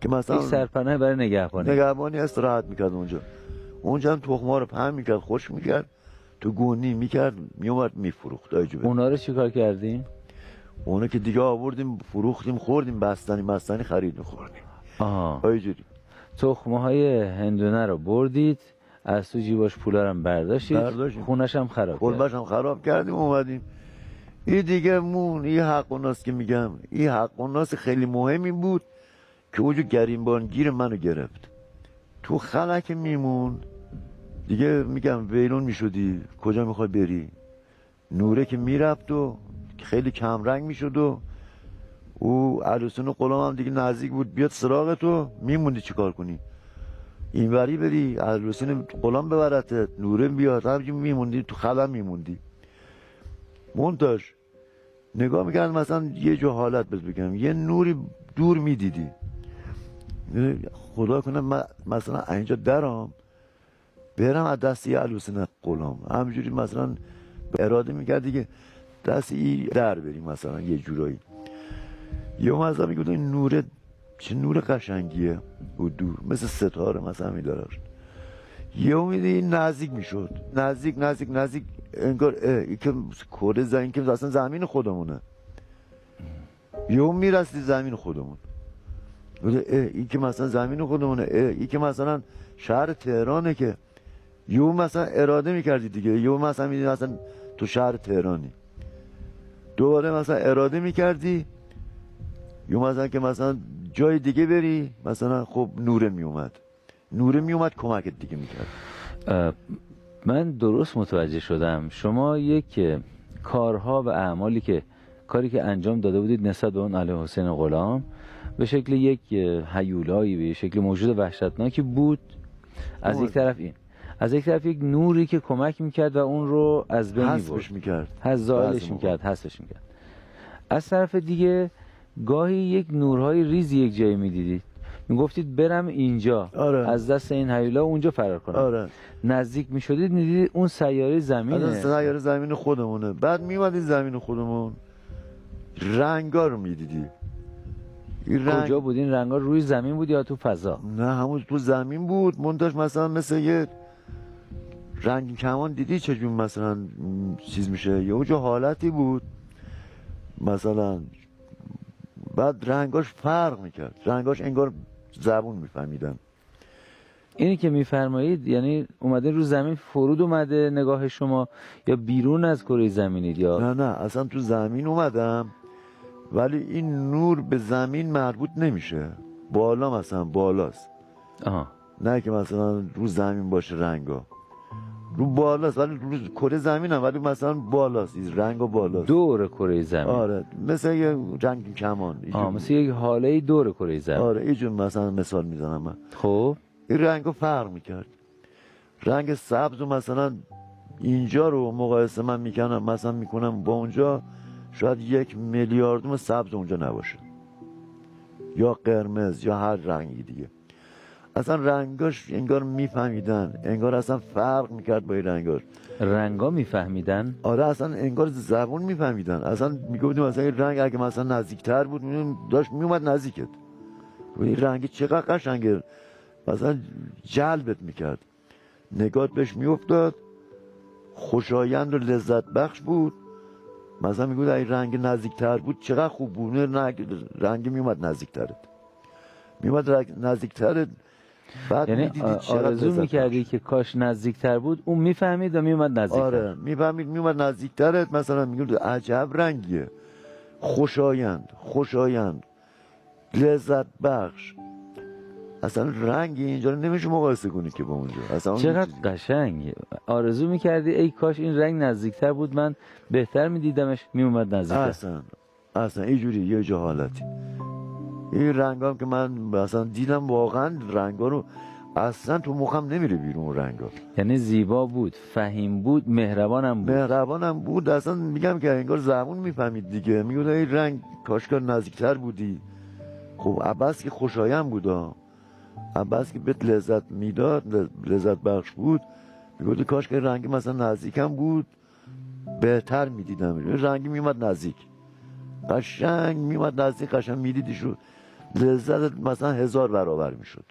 که مثلا
یک سرپناه برای نگهبانی
استراحت میکرد اونجا هم تخم‌ها رو پهن میکرد، خوش میکرد، تو گونی میکرد، میومد میفروخت.
اونا رو چیکار کردیم؟
اونا که دیگه آوردیم فروختیم، خوردیم، بستنی خرید میخوردیم.
اینجوری. تخمه های هندونه رو بردید، از تو جیباش پولا رو هم برداشتید، خونش هم خراب
کلبش هم خراب کردیم اومدیم. این دیگه این حق و ناس که میگم، این حق و ناس خیلی مهمی بود که اوجو گریمبان گیر منو گرفت. تو خلک میمون دیگه میگم ویرون میشدی کجا میخوای بری. نوره که میرفت و خیلی کم رنگ میشد و او عروسون و غلام هم دیگه نزدیک بود بیاد سراغ تو، میموندی چیکار کنی؟ اینوری بری عروسون غلام ببرتت، نوره بیاد، همچنین میموندی تو خلا میموندی. مونتاش نگاه میکرد مثلا یه جو حالت بگم یه نوری دور میدیدی، خدا کنه مثلا اینجا درام برم از دستی عروسون غلام، همجوری مثلا اراده میکردی که دستی در بریم مثلا یه جورایی. یه مثلا میگود این نوره چه نور قشنگیه و دور مثل ستاره مثلا میدارد. یه میدی نزدیک میشد، نزدیک انگار ای که کره زمین که اصلا زمین خودمونه، یه میرستی زمین خودمون، این که مثلا زمین خودمونه، این که مثلا شهر تهرانه که یه مثلا اراده میکردی دیگه، یه مثلا میدی مثلا تو شهر تهرانی، دوباره مثلا اراده میکردی یه مثلا که مثلا جای دیگه بری، مثلا خب نوره میومد کمکت دیگه میکرد.
من درست متوجه شدم شما یک کارها و اعمالی که کاری که انجام داده بودید نسبت به اون علی حسین غلام به شکل یک هیولایی، به شکل موجود وحشتناکی بود از یک طرف، این از یک طرف یک نوری که کمک میکرد و اون رو از بین می‌برد، حذفش میکرد. از طرف دیگه گاهی یک نورهای ریزی یک جایی میدیدید، میگفتید برم اینجا،
آره.
از دست این هیولا اونجا فرار کنم.
آره.
نزدیک میشدید میدیدید اون سیاره زمینه،
سیاره زمین خودمونه. بعد میومدید زمین خودمون رنگا رو میدیدی.
کجا بود این رنگا؟ روی زمین بود یا تو فضا؟
نه همون تو زمین بود، منتاش مثلا مثل یه رنگ کمان دیدی چجور مثلا چیز میشه، یه اونجا حالتی بود مثلا، بعد رنگاش فرق میکرد، رنگاش انگار زبون میفهمیدن.
اینی که میفرمایید یعنی اومده رو زمین فرود اومده نگاه شما یا بیرون از کره زمینید؟ یا
نه اصلا تو زمین اومدم، ولی این نور به زمین مربوط نمیشه، بالا مثلا بالاست. نه که مثلا رو زمین باشه رنگا، رو بالاست ولی رو کره زمین هم، ولی مثلا بالاست، رنگا بالاست
دور کره زمین.
آره مثل یه رنگ کمان،
مثل یک حاله دور کره زمین.
آره اینجور مثلا مثال میزنم من.
خب این
رنگا فرق میکرد. رنگ سبز مثلا اینجا رو مقایسه من میکنم مثلا میکنم با اونجا، شاید 1 میلیاردم سبز اونجا نباشه، یا قرمز یا هر رنگی دیگه. اصلا رنگاش انگار میفهمیدن، انگار اصلا فرق میکرد با این رنگاش.
رنگا میفهمیدن؟
آره اصلا انگار زبون میفهمیدن. اصلا میگفتیم مثلا این رنگ اگه مثلا نزدیکتر بود داشت میومد نزدیکت، این رنگ چقدر قشنگه، مثلا جلبت میکرد، نگات بهش میافتاد، خوشایند و لذت بخش بود. مثلا میگود این رنگ نزدیکتر بود چقدر خوب بود، رنگ میومد نزدیکترت، بعد
یعنی آرزو میکردی که کاش نزدیکتر بود، اون میفهمید و میومد نزدیکتر.
آره میفهمید میومد نزدیکترت، مثلا میگود عجب رنگیه، خوشایند لذت بخش. اصلا رنگ اینجا رو نمیشه مقایسه کنی که با اونجا. اصلا
چقدر قشنگ. آرزو میکردی ای کاش این رنگ نزدیکتر بود، من بهتر میدیدمش، میومد نزدیکتر.
اصلا اینجوری یه جا حالتی. این رنگا که من اصلا دیدم، واقعا رنگا رو اصلا تو مخم نمیره بیرون رنگا.
یعنی زیبا بود، فهیم بود، مهربانم بود.
اصلا میگم که انگار زبون میفهمید دیگه، میگه این رنگ کاشکار نزدیکتر بودی. خب عباس که خوشایند بود، عباس که بهت لذت میداد، لذت بخش بود، میگه کاش که رنگ مثلا نزدیکم بود بهتر میدیدم. رنگی میومد نزدیک، قشنگ میومد نزدیک، قشنگ میدیدیش رو، لذت مثلا 1000 برابر میشد.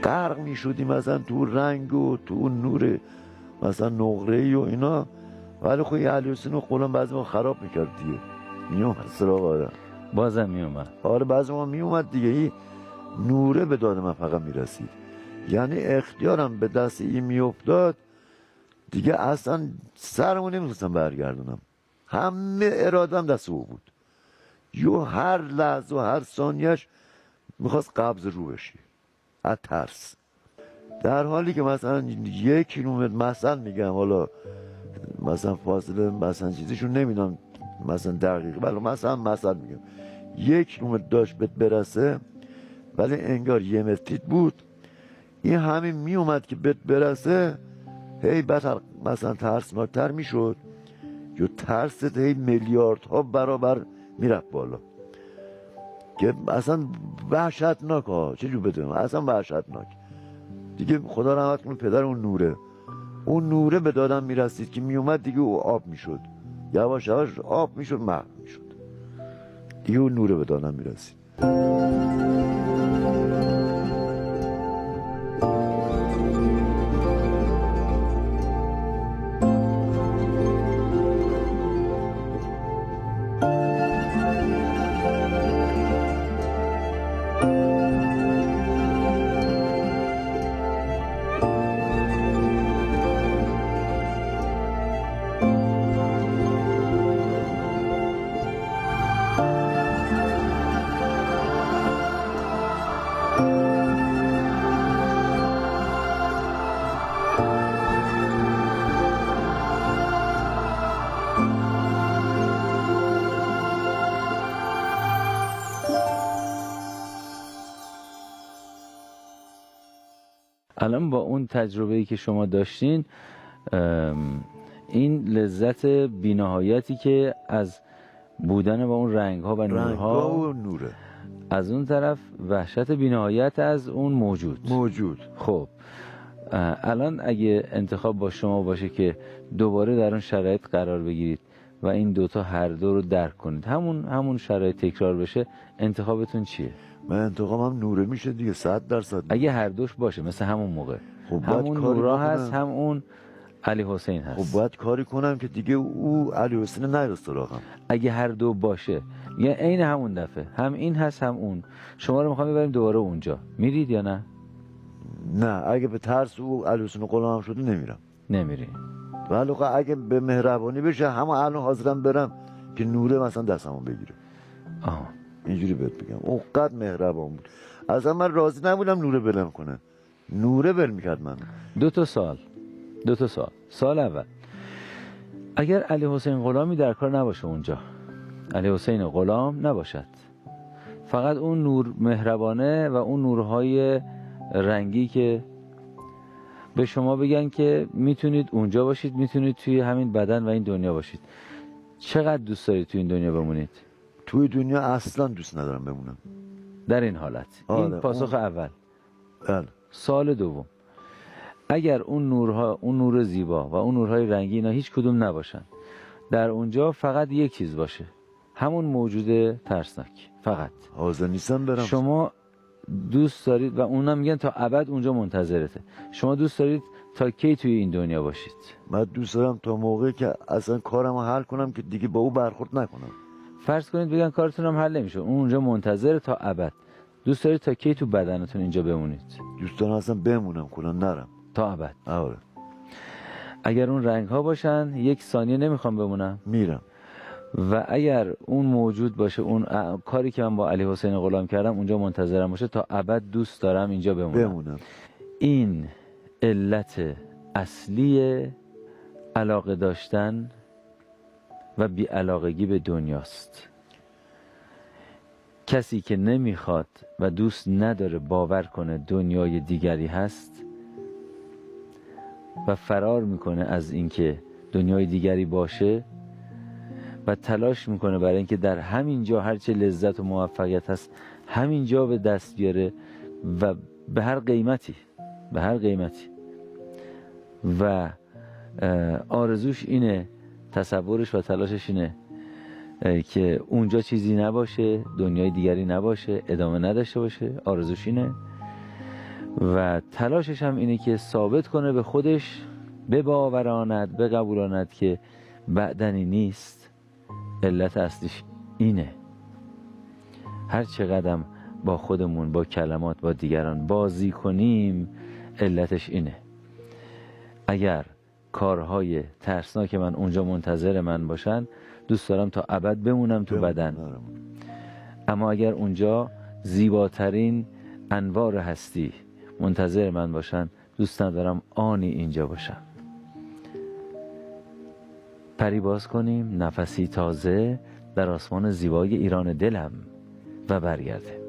غرق میشدیم مثلا تو رنگ و تو اون نور مثلا نقره‌ای و اینا. ولی خب یه علی حسین غلام بعضی ما خراب میکرد دیگه، میومد سراغ آدم.
بازم میومد.
آره بعضی ما میومد دیگه. این نوره به داد من فقط میرسید، یعنی اختیارم به دست این میافتاد دیگه، اصلا سرمو نمیتونستم برگردونم. همه ارادم دست او بود. یو هر لحظه و هر ثانیهش میخواست قبض رو بشی از ترس. در حالی که مثلا 1 کیلومتر مثلا میگم، حالا مثلا فاصله مثلا چیزیشون نمیدونم مثلا دقیق، ولی مثلا میگم 1 کیلومتر داشت بهت برسه ولی انگار 1 متر بود. این همین میومد که بهت برسه هی بدتر مثلا ترسناکتر میشد، یا ترست هی میلیاردها برابر میرفت بالا که اصلا وحشتناک ها. چجور بدونم اصلا وحشتناک دیگه. خدا رحمت کنه پدر اون نوره به دادم میرسید که میومد دیگه او آب میشد، یواش یواش آب میشد، محو میشد دیگه. اون نوره به دادم میرسید.
الان با اون تجربه‌ای که شما داشتین، این لذت بی‌نهایتی که از بودن با اون رنگ‌ها و نورها
و نوره،
از اون طرف وحشت بی‌نهایت از اون موجود. خب الان اگه انتخاب با شما باشه که دوباره در اون شرایط قرار بگیرید و این دوتا هر دو رو درک کنید، همون شرایط تکرار بشه، انتخابتون چیه؟
من انتخابم نوره میشه دیگه 100%.
اگه هر دوش باشه مثل همون موقع،
خب
همون نورا هست، هم اون علی حسین هست.
خب باید کاری کنم که دیگه او علی حسین نره سراغم.
اگه هر دو باشه، یعنی عین همون دفعه هم این هست هم اون، شما رو میخوام ببریم دوباره اونجا، میرید یا نه؟
نه، اگه به ترس او علی حسین غلام شده نمیرم.
نمیری.
ولی اگه به مهربانی بشه همه الان حاضرم برم که نوره مثلا دستمو بگیره. اینجوری بهت بگم، اونقدر مهربان بود. اصلا من راضی نبودم نوره بلم کنه. نوره بل میکرد من.
دو تا سال اول، اگر علی حسین غلامی در کار نباشه اونجا، علی حسین غلام نباشد، فقط اون نور مهربانه و اون نورهای رنگی که به شما بگن که میتونید اونجا باشید، میتونید توی همین بدن و این دنیا باشید، چقدر دوست دارید توی این دنیا بمونید؟
توی دنیا اصلا دوست ندارم بمونم
در این حالت. این پاسخ اول.
بله.
سال دوم، اگر اون نورها، اون نور زیبا و اون نورهای رنگی، اینا هیچ کدوم نباشن، در اونجا فقط یک چیز باشه، همون موجود ترسناک، فقط.
حاضر نیستم برم.
شما دوست دارید و اونا میگن تا ابد اونجا منتظرته، شما دوست دارید تا کی توی این دنیا باشید؟
من دوست دارم تا موقعی که اصلا کارمو حل کنم که دیگه با او برخورد نکنم.
فرض کنید بگن کارتون هم حل نمیشه، اون اونجا منتظر تا ابد، دوست دارید تا کی تو بدنتون اینجا بمونید؟
دوست دارم اصلا بمونم، کلا نرم
تا ابد.
آره.
اگر اون رنگ ها باشن 1 ثانیه نمیخوام بمونم،
میرم.
و اگر اون موجود باشه، اون کاری که من با علی حسین غلام کردم اونجا منتظرم باشه، تا ابد دوست دارم اینجا بمونم. این علت اصلی علاقه داشتن و بی‌علاقگی به دنیاست. کسی که نمیخواد و دوست نداره باور کنه دنیای دیگری هست و فرار میکنه از اینکه دنیای دیگری باشه و تلاش میکنه برای اینکه در همین جا هرچه لذت و موفقیت هست همین جا به دست بیاره و به هر قیمتی و آرزوش اینه، تصورش و تلاشش اینه که اونجا چیزی نباشه، دنیای دیگری نباشه، ادامه نداشته باشه، آرزوش اینه. و تلاشش هم اینه که ثابت کنه به خودش، بباوراند، بقبولاند که بعدنی نیست. علت اصلیش اینه. هر چقدر با خودمون، با کلمات، با دیگران بازی کنیم، علتش اینه. اگر کارهای ترسناک من اونجا منتظر من باشن، دوست دارم تا ابد بمونم تو بدن. اما اگر اونجا زیباترین انوار هستی منتظر من باشن، دوست ندارم آنی اینجا باشم. پری باز کنیم، نفسی تازه در آسمان زیبای ایران دلم و برگرده.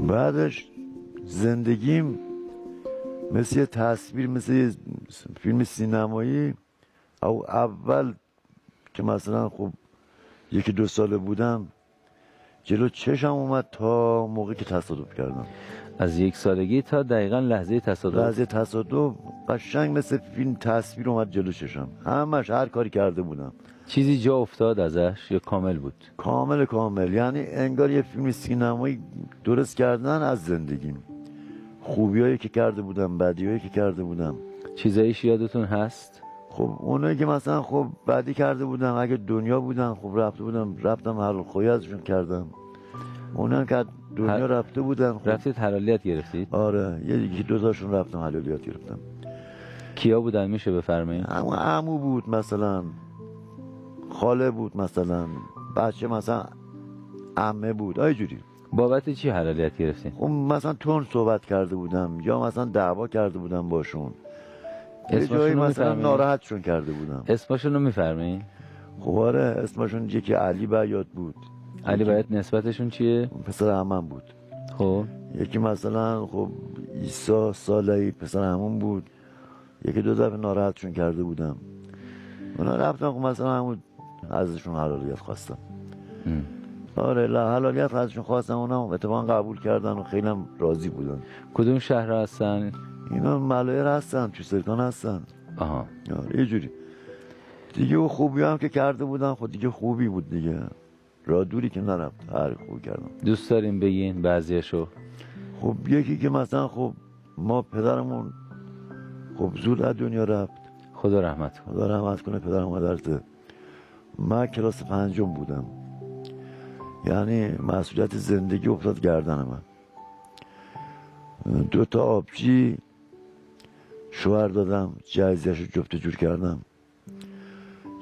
بعدش زندگیم مثل یه تصویر، مثل یه فیلم سینمایی. او اول که مثلا خب 1-2 ساله بودم، جلو چشم اومد تا موقعی که تصادف کردم.
از 1 سالگی تا دقیقا لحظه تصادف؟
لحظه تصادف قشنگ مثل فیلم تصویر اومد جلو چشم. همش هر کاری کرده بودم.
چیزی جا افتاد ازش یا کامل بود؟
کامل، یعنی انگار یه فیلم سینمایی درست کردن از زندگیم. خوبیایی که کرده بودم، بدیایی که کرده بودم.
چیزایش یادتون هست؟
خب اونایی که مثلا خب بدی کرده بودم، اگه دنیا بودن خب رفتم حلال خویی ازشون کردم. اونا که دنیا رفته بودن خب
رفتید حلالیت گرفتید؟
آره، 1-2 تاشون رفتم حلالیت گرفتم.
کیا بودن میشه بفرمایید؟
عمو بود مثلا، خاله بود مثلا، بچه مثلا عمه بود، اینجوری.
بابت چی حلالیت گرفتین؟
خب مثلا تون صحبت کرده بودم یا مثلا دعوا کرده بودم باشون، یه جایی مثلا ناراحتشون کرده بودم.
اسمشون رو میفرمایید؟
خب آره، اسمشون یکی علی بیات بود.
علی بیات نسبتشون چیه؟
پسر عمم بود.
خب
یکی مثلا خب عیسی صالحی پسر عمم بود. 1-2 دفعه ناراحتشون کرده بودم. اونا رفتم خب مثلا همون ازشون حلالیت خواستم. آره، حلالیت ازشون خواستم، اونا اتفاقا قبول کردن و خیلی هم راضی بودن.
کدوم شهر هستن؟
اینا ملایر هستن، تو سرکان هستن.
آها.
آره یه جوری دیگه. و خوبی هم که کرده بودن خود دیگه خوبی بود دیگه، راه دوری که نرفت، هر خوبی کردم.
دوست داریم بگین بعضیاشو؟
خب یکی که مثلا خب ما پدرمون خب زود از دنیا رفت،
خدا رحمت کنه.
خدا رحمت کنه پدر مادرته. من کلاس 5 بودم، یعنی مسئولیت زندگی افتاد گردن من. 2 تا آبجی شوهر دادم، جهیزیه‌شو جفت جور کردم.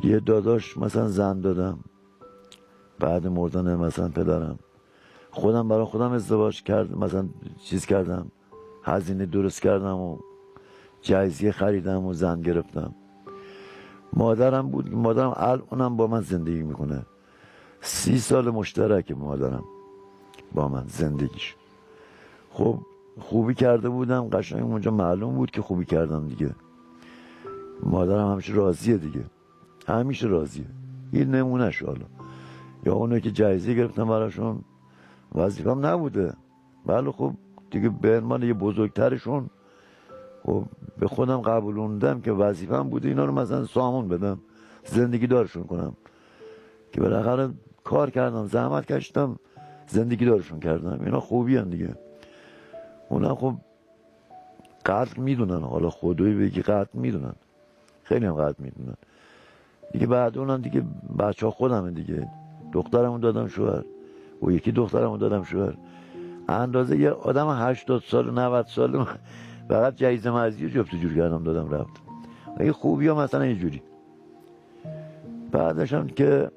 یه داداش مثلا زن دادم بعد مردن مثلا پدرم. خودم برای خودم ازدواج کردم، مثلا چیز کردم، هزینه درست کردم و جهیزیه خریدم و زن گرفتم. مادرم بود، مادرم الانم با من زندگی میکنه. 30 سال مشترک مادرم با من زندگیش. خب خوبی کرده بودم، قشنگ اونجا معلوم بود که خوبی کردم دیگه. مادرم همیشه راضیه دیگه، همیشه راضیه. این نمونه شو. حالا یا اونایی که جایزه گرفتم براشون وظیفم نبوده، ولی خب دیگه به عنوان یه بزرگترشون خب به خودم قبولوندم که وظیفم بوده اینا رو مثلا سامون بدم، زندگی دارشون کنم. که بالاخره کار کردم، زحمت کشیدم، زندگی دارشون کردم. اینا خوبی هم دیگه. اونا خب قدر میدونن، حالا خدایی بگی قدر میدونن. خیلی هم قدر میدونن دیگه. بعد اونم دیگه بچه ها خودمه دیگه. دخترمو دادم شوهر، و یکی دخترمو دادم شوهر. اندازه یه آدم 80 سال 90 سال فقط جهیز مرزی جفت جور کردم دادم رفت. اگه خوبی ها مثلا اینجوری. بعدش هم که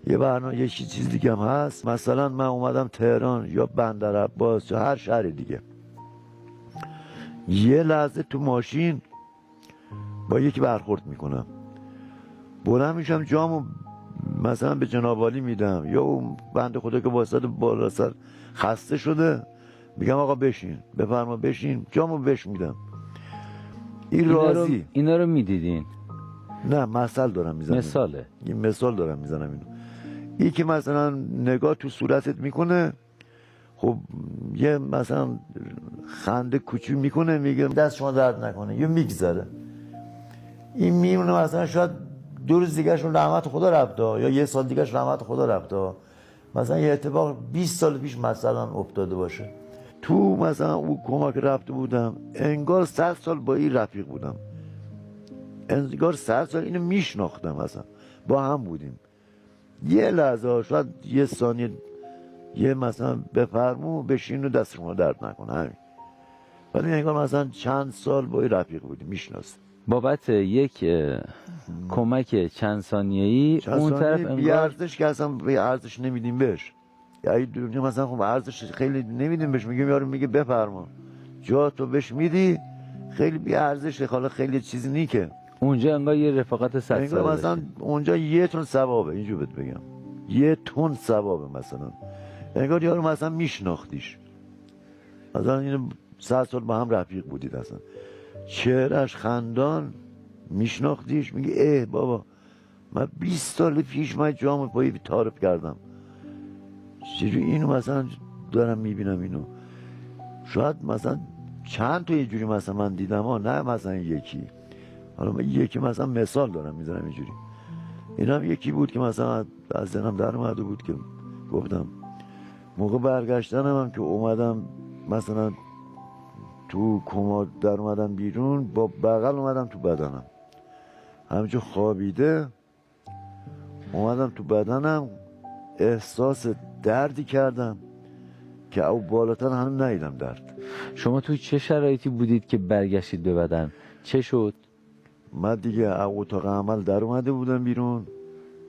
یه برنامه یه چیز دیگه هم هست، مثلا من اومدم تهران یا بندر عباس یا هر شهر دیگه، یه لحظه تو ماشین با یکی برخورد میکنم، بلند میشم جامو مثلا به جناب عالی میدم، یا اون بنده خدا که واسط بالا سر خسته شده میگم آقا بشین، بفرما بشین، جامو بهش میدم. این راضی.
اینا رو میدیدین؟
نه مثل دارم میزنم.
مثاله.
این مثال دارم میزنم اینو. این که مثلا نگاه تو صورتت میکنه، خب یه مثلا خنده کوچو میکنه، میگه دست شما درد نکنه، یا میگذره. این میمونه مثلا شاید 2 روز دیگهش رو رحمت خدا رفته، یا 1 سال دیگهش رحمت خدا رفته، مثلا یه اتفاق 20 سال پیش مثلا افتاده باشه. تو مثلا اون کمک رفته بودم، انگار 100 سال با این رفیق بودم، انگار 100 سال اینو میشناختم، مثلا با هم بودیم. یه لحظه شاید 1 ثانیه یه مثلا بفرمو بشین و دست شما درد نکنه، همین. ولی انگار مثلا چند سال با این رفیق بودیم، میشناسیم.
بابت یک کمک چند ثانیه‌ای اون طرف
بی
انگار
ارزش که اصلا به ارزش نمیدیم بهش. یعنی دنیا مثلا خب ارزش خیلی نمیدیم بهش، میگیم یارو میگه بفرما، جا تو بهش میدی، خیلی بی ارزشه، حالا خیلی چیزی نی که.
اونجا انگار یه رفاقت 100
انگار
ساله
مثلا اونجا 1 تن ثوابه، اینجور بهت بگم 1 تن ثوابه. مثلا انگار یارو مثلا میشناختیش، مثلا اینو 100 سال با هم رفیق بودید، اصلا چهرهش خندان، میشناختیش، میگه اه بابا من 20 سال پیش من جام پایی تعارف کردم، چجوری اینو مثلا دارم میبینم اینو. شاید مثلا چند تا اینجوری مثلا من دیدم ها، نه مثلا یکی. حالا من یکی مثلا مثال دارم میزنم اینجوری. این هم یکی بود که مثلا از ذهنم در اومده بود که گفتم موقع برگشتنم هم که اومدم مثلا تو کما در اومدم بیرون، با بغل اومدم تو بدنم، همینجور خوابیده اومدم تو بدنم، احساس دردی کردم که او بالاتر هنوز ندیدم درد.
شما توی چه شرایطی بودید که برگشتید به بدن؟ چه شد؟
من دیگه اتاق عمل در اومده بودم بیرون،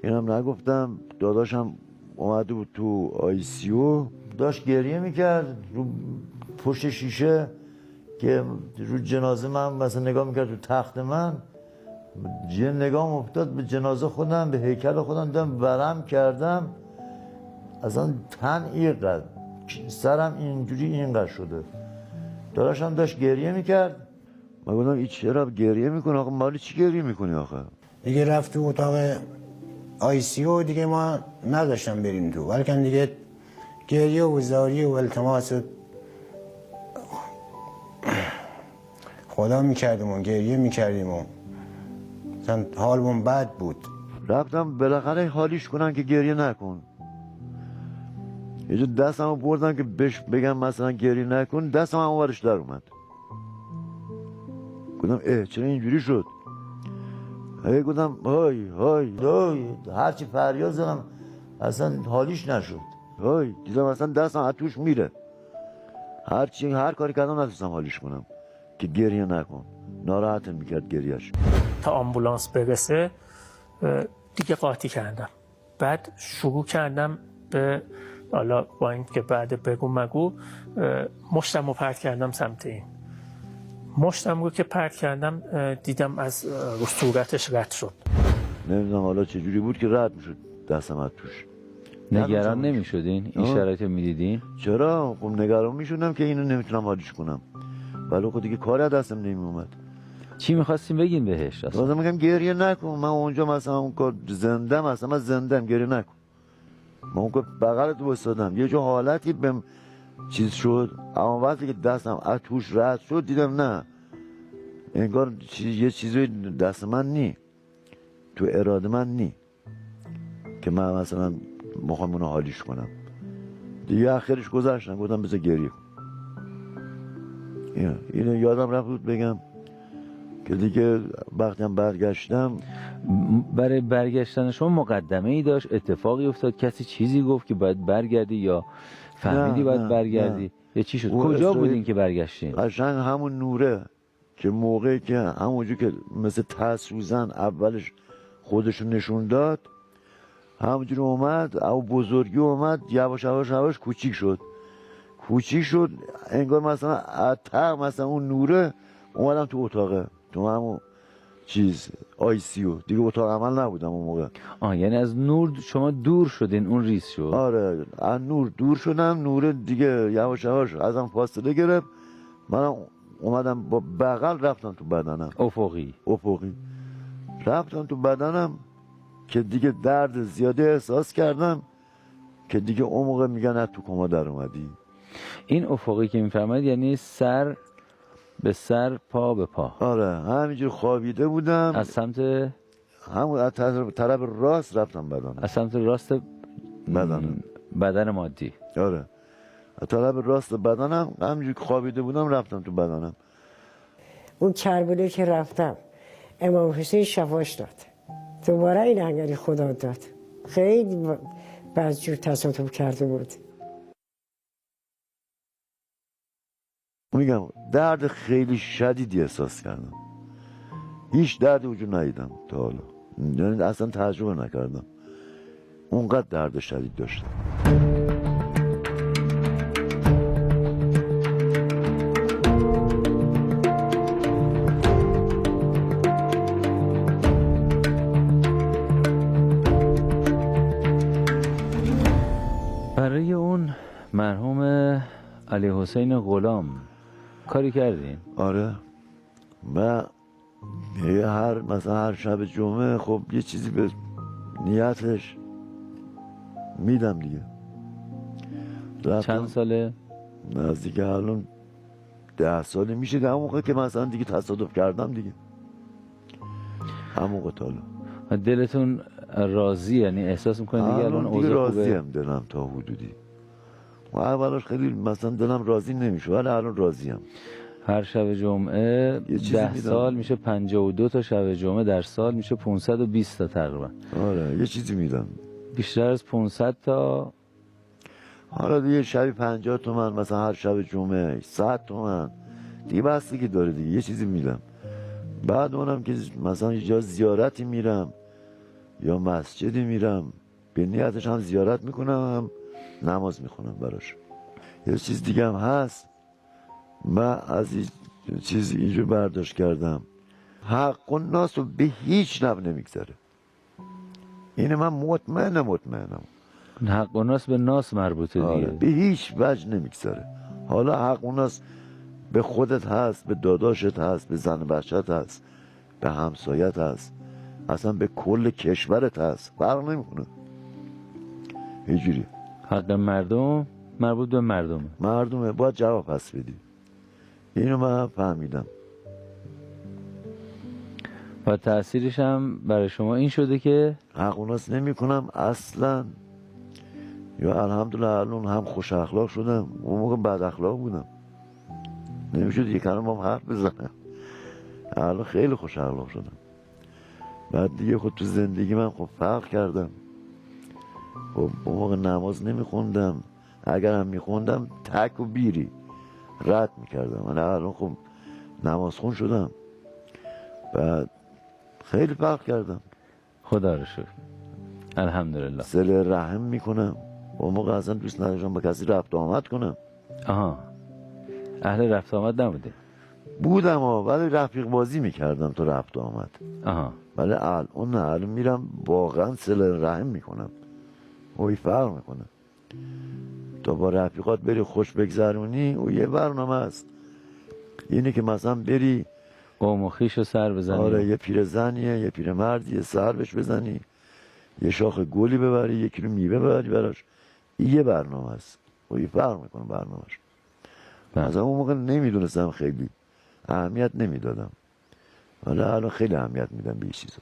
اینم نگفتم، داداشم اومده بود تو ICU، داشت گریه میکرد رو پشت شیشه که رو جنازه من مثلا نگاه میکرد، تو تخت من نگاه افتاد به جنازه خودم، به هیکل خودم، دیدم ورم کردم، اصلا تن اینقدر، سرم اینجوری اینقدر شده. داداشم داشت گریه میکرد، من گفتم این چرا گریه میکنه آقا، مالی چی گریه میکنی آخه؟
دیگه رفت تو اتاق ICU، دیگه ما نداشتم بریم تو، ولیکن دیگه گریه و زاری و التماس خدا میکردیم و گریه میکردیم و مثلا حالمون بد بود.
رفتم بالاخره حالیش کنم که گریه نکن. یه جو دستمو بردم که بهش بگم مثلا گریه نکن، دستم هم ورش در اومد. گفتم اه چرا اینجوری شد؟ هی گفتم های های های، هرچی فریاد زدم اصلا حالیش نشد. های دیدم اصلا دستم از توش میره، هر کاری کردم نتونستم حالیش کنم که گریه نکن. ناراحتم میکرد گریهش.
تا آمبولانس برسه دیگه قاطی کردم. بعد شروع کردم به، حالا با این که بعد بگو مگو، مشتم رو پرت کردم سمت این. مشتم رو که پرت کردم دیدم از رو صورتش رد شد.
نمیدونم حالا چجوری بود که رد میشد دستم از توش.
نگران نمیشدین این شرایط رو میدیدین؟
چرا؟ خب نگران میشدم که اینو نمیتونم حالیش کنم، ولی خب دیگه کاری از دستم نمیومد.
چی میخواستیم بگین بهش؟
اصلا میگم گریه نکن، من اونجا مثلا اون کار زندم، اصلا من زندم، گریه نکن. من اون کار بغلت بستادم، یه جا حالتی بهم چیز شد، اما وقتی که دستم از توش رد شد دیدم نه، انگار یه چیزی دست من نی، تو اراده من نی که من مثلا میخوام اونو حالیش کنم. دیگه آخرش گذاشتم، گفتم بذار گریه کن. اینو یادم رفت بود بگم که دیگه وقتی هم برگشتم
برای برگشتن شما مقدمه ای داشت؟ اتفاقی افتاد؟ کسی چیزی گفت که باید برگردی یا فهمیدی باید برگردی؟ یا چی شد؟ کجا بودین که برگشتین؟
قشنگ همون نوره که موقعی که همونجور که مثل تسوزن اولش خودشون نشون داد، همونجور اومد او بزرگی اومد، یواش یواش یواش کوچیک شد انگار مثلا اتق مثلا اون نوره اومدم تو اتاقه، تو همون چیز ICU دیگه اتاق عمل نبودم اون موقع.
یعنی از نور شما دور شدین، اون ریز شد؟
آره از نور دور شدم، نور دیگه یواش یواش ازم فاصله گرفت، منم اومدم با بغل رفتم تو بدنم،
افقی
رفتم تو بدنم که دیگه درد زیاده احساس کردم که دیگه اون موقع میگن از تو کما در اومدی.
این افقی که میفرمایید یعنی سر به سر، پا به پا؟
آره همینجور خوابیده بودم.
از سمت
همون از طرف راست رفتم بدنم.
از سمت راست بدن مادی؟
آره از طرف راست بدنم همینجور خوابیده بودم رفتم تو بدنم.
اون کربله که رفتم امام حسین شفاش داد، دوباره این انگلی خدا داد. خیلی بعض جور تصادف کرده بود.
میگم درد خیلی شدیدی احساس کردم، هیچ دردی وجود ندیدم تا حالا، یعنی اصلا تجربه نکردم، اونقدر درد شدید داشتم.
برای اون مرحوم علی حسین غلام کاری کردین؟
آره و هر شب جمعه خب یه چیزی به نیتش میدم دیگه.
چند ساله؟
نزدیک الان 10 ساله میشه، همون موقع که مثلا دیگه تصادف کردم دیگه، همون موقع تا حالا.
دلتون راضی؟ یعنی احساس میکنید دیگه الان اوضاع خوبه؟
راضیم دلم تا حدودی. و اولش خیلی مثلا دلم راضی نمیشه ولی الان راضیم.
هر شب جمعه 10 سال میشه 52 تا شب جمعه در سال میشه 520 تا تقریبا.
آره یه چیزی میدم،
بیشتر از 500 تا.
حالا دیگه شبی 50 تومن مثلا هر شب جمعه، 100 تومن دیگه بستگی داره دیگه، یه چیزی میدم. بعد اونم که مثلا یا زیارتی میرم یا مسجدی میرم، به نیتش هم زیارت میکنم هم نماز میخونم براش. یه چیز دیگه هم هست، من از این چیز اینجور برداشت کردم، حق الناس رو به هیچ نوع نمیگذره. اینه من مطمئنم.
حق الناس به ناس مربوطه دیگه.
به هیچ وجه نمیگذره. حالا حق الناس به خودت هست، به داداشت هست، به زن بچت هست، به همسایت هست، اصلا به کل کشورت هست، فرق نمیکنه. اینجوری
حق مردم مربوط به مردمه،
باید جواب پس بدی. اینو من فهمیدم
و تأثیرش هم برای شما این شده که
حق الناس نمی کنم اصلا. یا الحمدلله الان هم خوش اخلاق شدم، اون موقع بد اخلاق بودم، نمیشد یک کلمه هم حرف بزنم. الان خیلی خوش اخلاق شدم. بعد دیگه خود تو زندگی من خب فرق کردم. خب اون موقع نماز نمیخوندم، اگر هم میخوندم تک و بیری رد میکردم. من الان خب نماز خون شدم، بعد خیلی فرق کردم.
خدا رو شکر، الحمدلله.
صله رحم میکنم. اون موقع اصلا دوست نداشتم با کسی رفت آمد کنم.
اهل رفت آمد نبوده؟
بودم ولی رفیق بازی میکردم تو رفت آمد. ولی الان میرم واقعا صله رحم میکنم. اوی فرق میکنه. تا با رفیقات بری خوش بگذرونی او یه برنامه است. اینه که مثلا بری
قوم و خویش رو سر بزنی.
آره یه پیرزنیه یه پیرمردیه سر بهش بزنی، یه شاخ گلی ببری، یه کیلو میوه ببری براش، یه برنامه است. اوی فرق میکنه برنامهش. مثلا اون موقع نمیدونستم، خیلی اهمیت نمیدادم، ولی الان خیلی اهمیت میدم به این چیزا.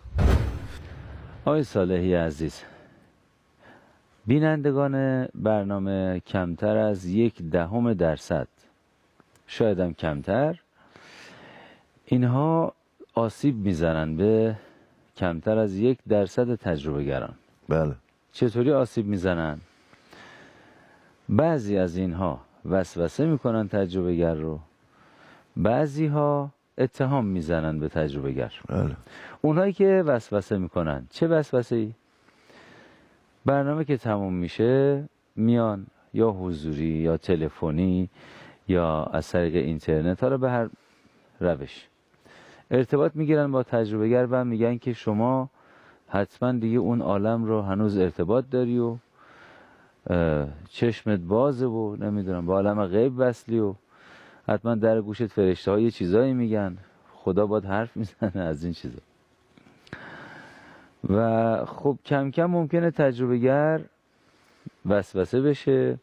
آقای صالحی عزیز، بینندگان برنامه کمتر از 0.1%، شاید هم کمتر، اینها آسیب میزنن به کمتر از 1% تجربه گران.
بله.
چطوری آسیب میزنن؟ بعضی از اینها وسوسه میکنن تجربه گر رو، بعضی ها اتهام میزنن به تجربه گر.
بله.
اونهایی که وسوسه میکنن، چه وسوسه‌ای؟ برنامه که تموم میشه میان یا حضوری یا تلفنی یا از طریق اینترنت، حالا به هر روش ارتباط میگیرن با تجربه گر و میگن که شما حتما دیگه اون عالم رو هنوز ارتباط داری و چشمت بازه و نمیدونم با عالم غیب وصلی و حتما در گوشت فرشته ها یه چیزایی میگن، خدا باید حرف میزنه از این چیزا. و خب کم کم ممکنه تجربه گر وسوسه بشه،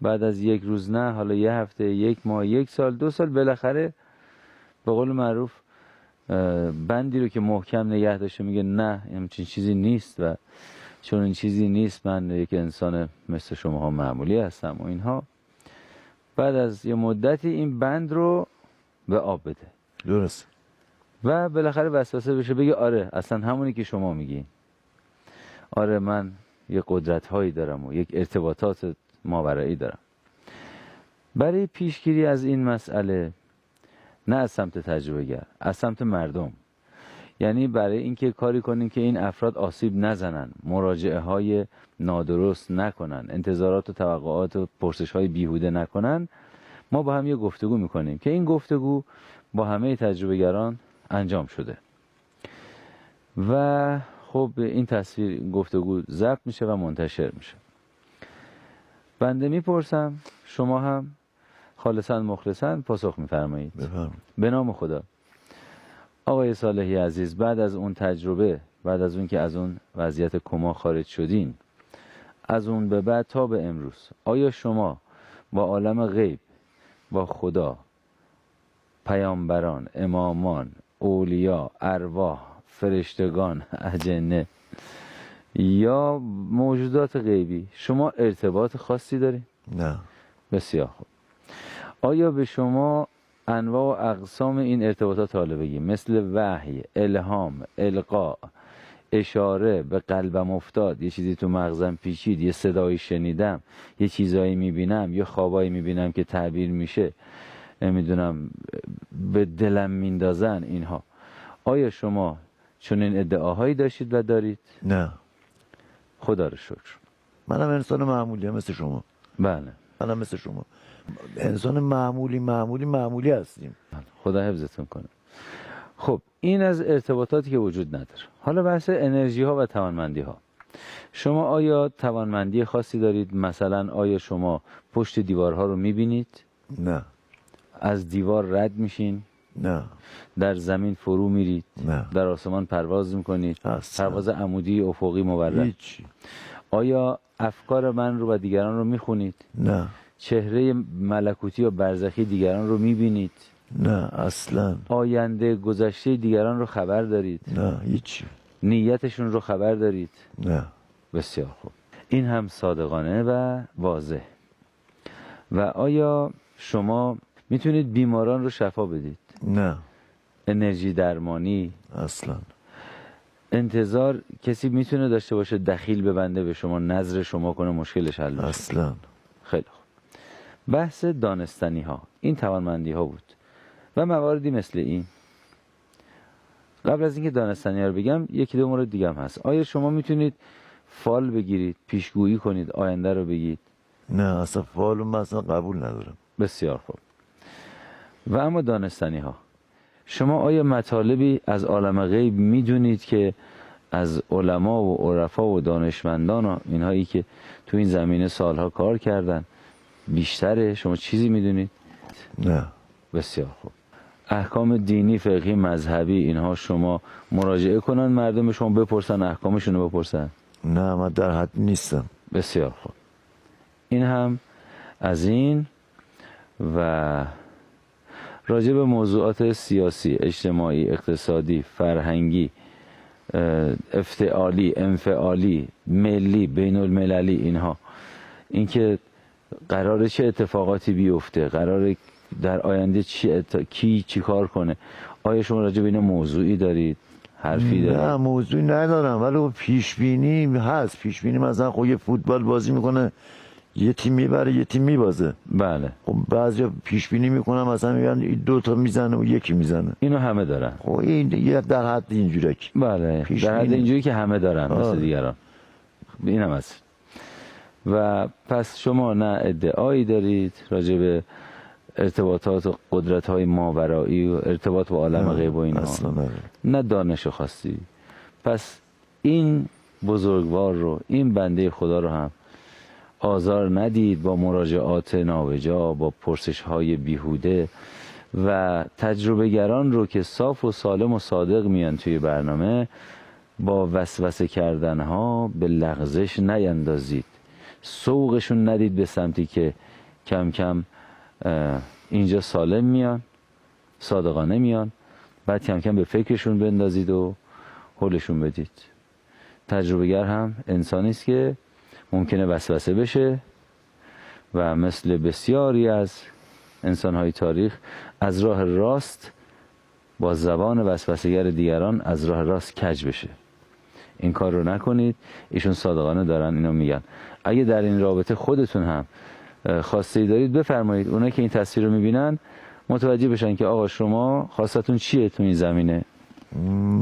بعد از 1 روز نه، حالا 1 هفته، 1 ماه، 1 سال، 2 سال، بالاخره به قول معروف بندی رو که محکم نگه داشته میگه نه همچین چیزی نیست و چون این چیزی نیست من یک انسان مثل شماها معمولی هستم و اینها، بعد از یه مدتی این بند رو به آب بده.
درست.
و بالاخره وسوسه بشه بگه آره اصلا همونی که شما میگین، آره من یه قدرت هایی دارم و یک ارتباطات ماورایی دارم. برای پیشگیری از این مسئله، نه از سمت تجربه گر، از سمت مردم، یعنی برای اینکه کاری کنیم که این افراد آسیب نزنن، مراجعه های نادرست نکنن، انتظارات و توقعات و پرسش های بیهوده نکنن، ما با هم یه گفتگو میکنیم که این گفتگو با همه تجربه گران انجام شده و خب این تصویر گفتگو ضبط میشه و منتشر میشه. بنده میپرسم، شما هم خالصاً مخلصاً پاسخ میفرمایید. به نام خدا. آقای صالحی عزیز، بعد از اون تجربه، بعد از اون که از اون وضعیت کما خارج شدین، از اون به بعد تا به امروز، آیا شما با عالم غیب، با خدا، پیامبران، امامان، اولیا، ارواح، فرشتگان، اجنه یا موجودات غیبی شما ارتباط خاصی دارید؟
نه.
بسیار خوب. آیا به شما انواع و اقسام این ارتباطات حالا بگیم، مثل وحی، الهام، القاء، اشاره، به قلبم افتاد، یه چیزی تو مغزم پیچید، یه صدایی شنیدم، یه چیزایی میبینم، یه خوابایی میبینم که تعبیر میشه، نمیدونم به دلم میندازن، اینها، آیا شما چنین ادعاهایی داشتید و دارید؟
نه.
خدا رو شکر.
منم انسان معمولی مثل شما.
بله.
منم مثل شما انسان معمولی هستیم.
خدا حفظتون کنه. خب این از ارتباطاتی که وجود نداره. حالا بحث انرژی ها و توانمندی ها. شما آیا توانمندی خاصی دارید؟ مثلا آیا شما پشت دیوارها رو میبینید؟
نه.
از دیوار رد میشین؟
نه.
در زمین فرو میرید؟
نه.
در آسمان پرواز میکنید؟
اصلا.
پرواز عمودی، افقی، مورد؟
هیچ.
آیا افکار من رو و دیگران رو میخونید؟
نه.
چهره ملکوتی و برزخی دیگران رو میبینید؟
نه اصلا.
آینده گذشته دیگران رو خبر دارید؟
نه هیچ.
نیتشون رو خبر دارید؟
نه.
بسیار خوب. این هم صادقانه و واضح. و آیا شما میتونید بیماران رو شفا بدید؟
نه.
انرژی درمانی؟
اصلا.
انتظار کسی میتونه داشته باشه دخیل ببنده به شما، نظر شما کنه مشکلش حل بشه؟
اصلا.
خیلی خوب. بحث دانستنی ها، این توانمندی ها بود و مواردی مثل این. قبل از اینکه دانستنی ها رو بگم، 1-2 مورد دیگه هم هست. آیا شما میتونید فال بگیرید، پیشگویی کنید، آینده رو بگید؟
نه اصلا فالو من اصلا قبول ندارم.
بسیار خوب. و اما دانستنی ها، شما آیا مطالبی از عالم غیب میدونید که از علما و عرفا و دانشمندان و اینهایی که تو این زمینه سالها کار کردن بیشتره؟ شما چیزی میدونید؟
نه.
بسیار خوب. احکام دینی، فقهی، مذهبی، اینها شما مراجعه کنن مردم شما بپرسن، احکامشون رو بپرسن؟
نه من در حد نیستم.
بسیار خوب. این هم از این. و راجع به موضوعات سیاسی، اجتماعی، اقتصادی، فرهنگی، افتعالی، انفعالی، ملی، بین المللی، اینها، اینکه قراره چه اتفاقاتی بیفته، قراره در آینده کی چی کار کنه؟ آیا شما راجع به اینا موضوعی دارید؟ حرفی دارید؟
نه موضوعی ندارم، ولی پیش بینی هست. پیش بینی مثلا خب یه فوتبال بازی میکنه، یه تیم میبره یه تیم میبازه.
بله.
خب بعضیا پیش بینی میکنن مثلا میگن 2 تا میزنه و 1 میزنه.
اینو همه دارن.
خب این در حد اینجوری.
بله. در حد اینجوری که همه دارن مثل دیگران. اینم هست. و پس شما نه ادعایی دارید راجع به ارتباطات و قدرت‌های ماورایی و ارتباط با عالم غیب و اینا، نه دانش خاصی. پس این بزرگوار رو، این بنده خدا رو هم آزار ندید با مراجعات نابجا، با پرسش‌های بیهوده و تجربه گران رو که صاف و سالم و صادق میان توی برنامه با وسوسه کردنها به لغزش نیندازید. سوقشون ندید به سمتی که کم کم اینجا سالم میان، صادقانه میان، بعد کم کم به فکرشون بندازید و حلشون بدید. تجربه گر هم انسانی است که ممکنه وسوسه بشه و مثل بسیاری از انسان‌های تاریخ از راه راست با زبان وسوسه‌گر دیگران از راه راست کج بشه. این کار رو نکنید. ایشون صادقانه دارن اینو میگن. اگه در این رابطه خودتون هم خواسته‌ای دارید بفرمایید، اونایی که این تصویر رو میبینن متوجه بشن که آقا شما خواستتون چیه تو این زمینه.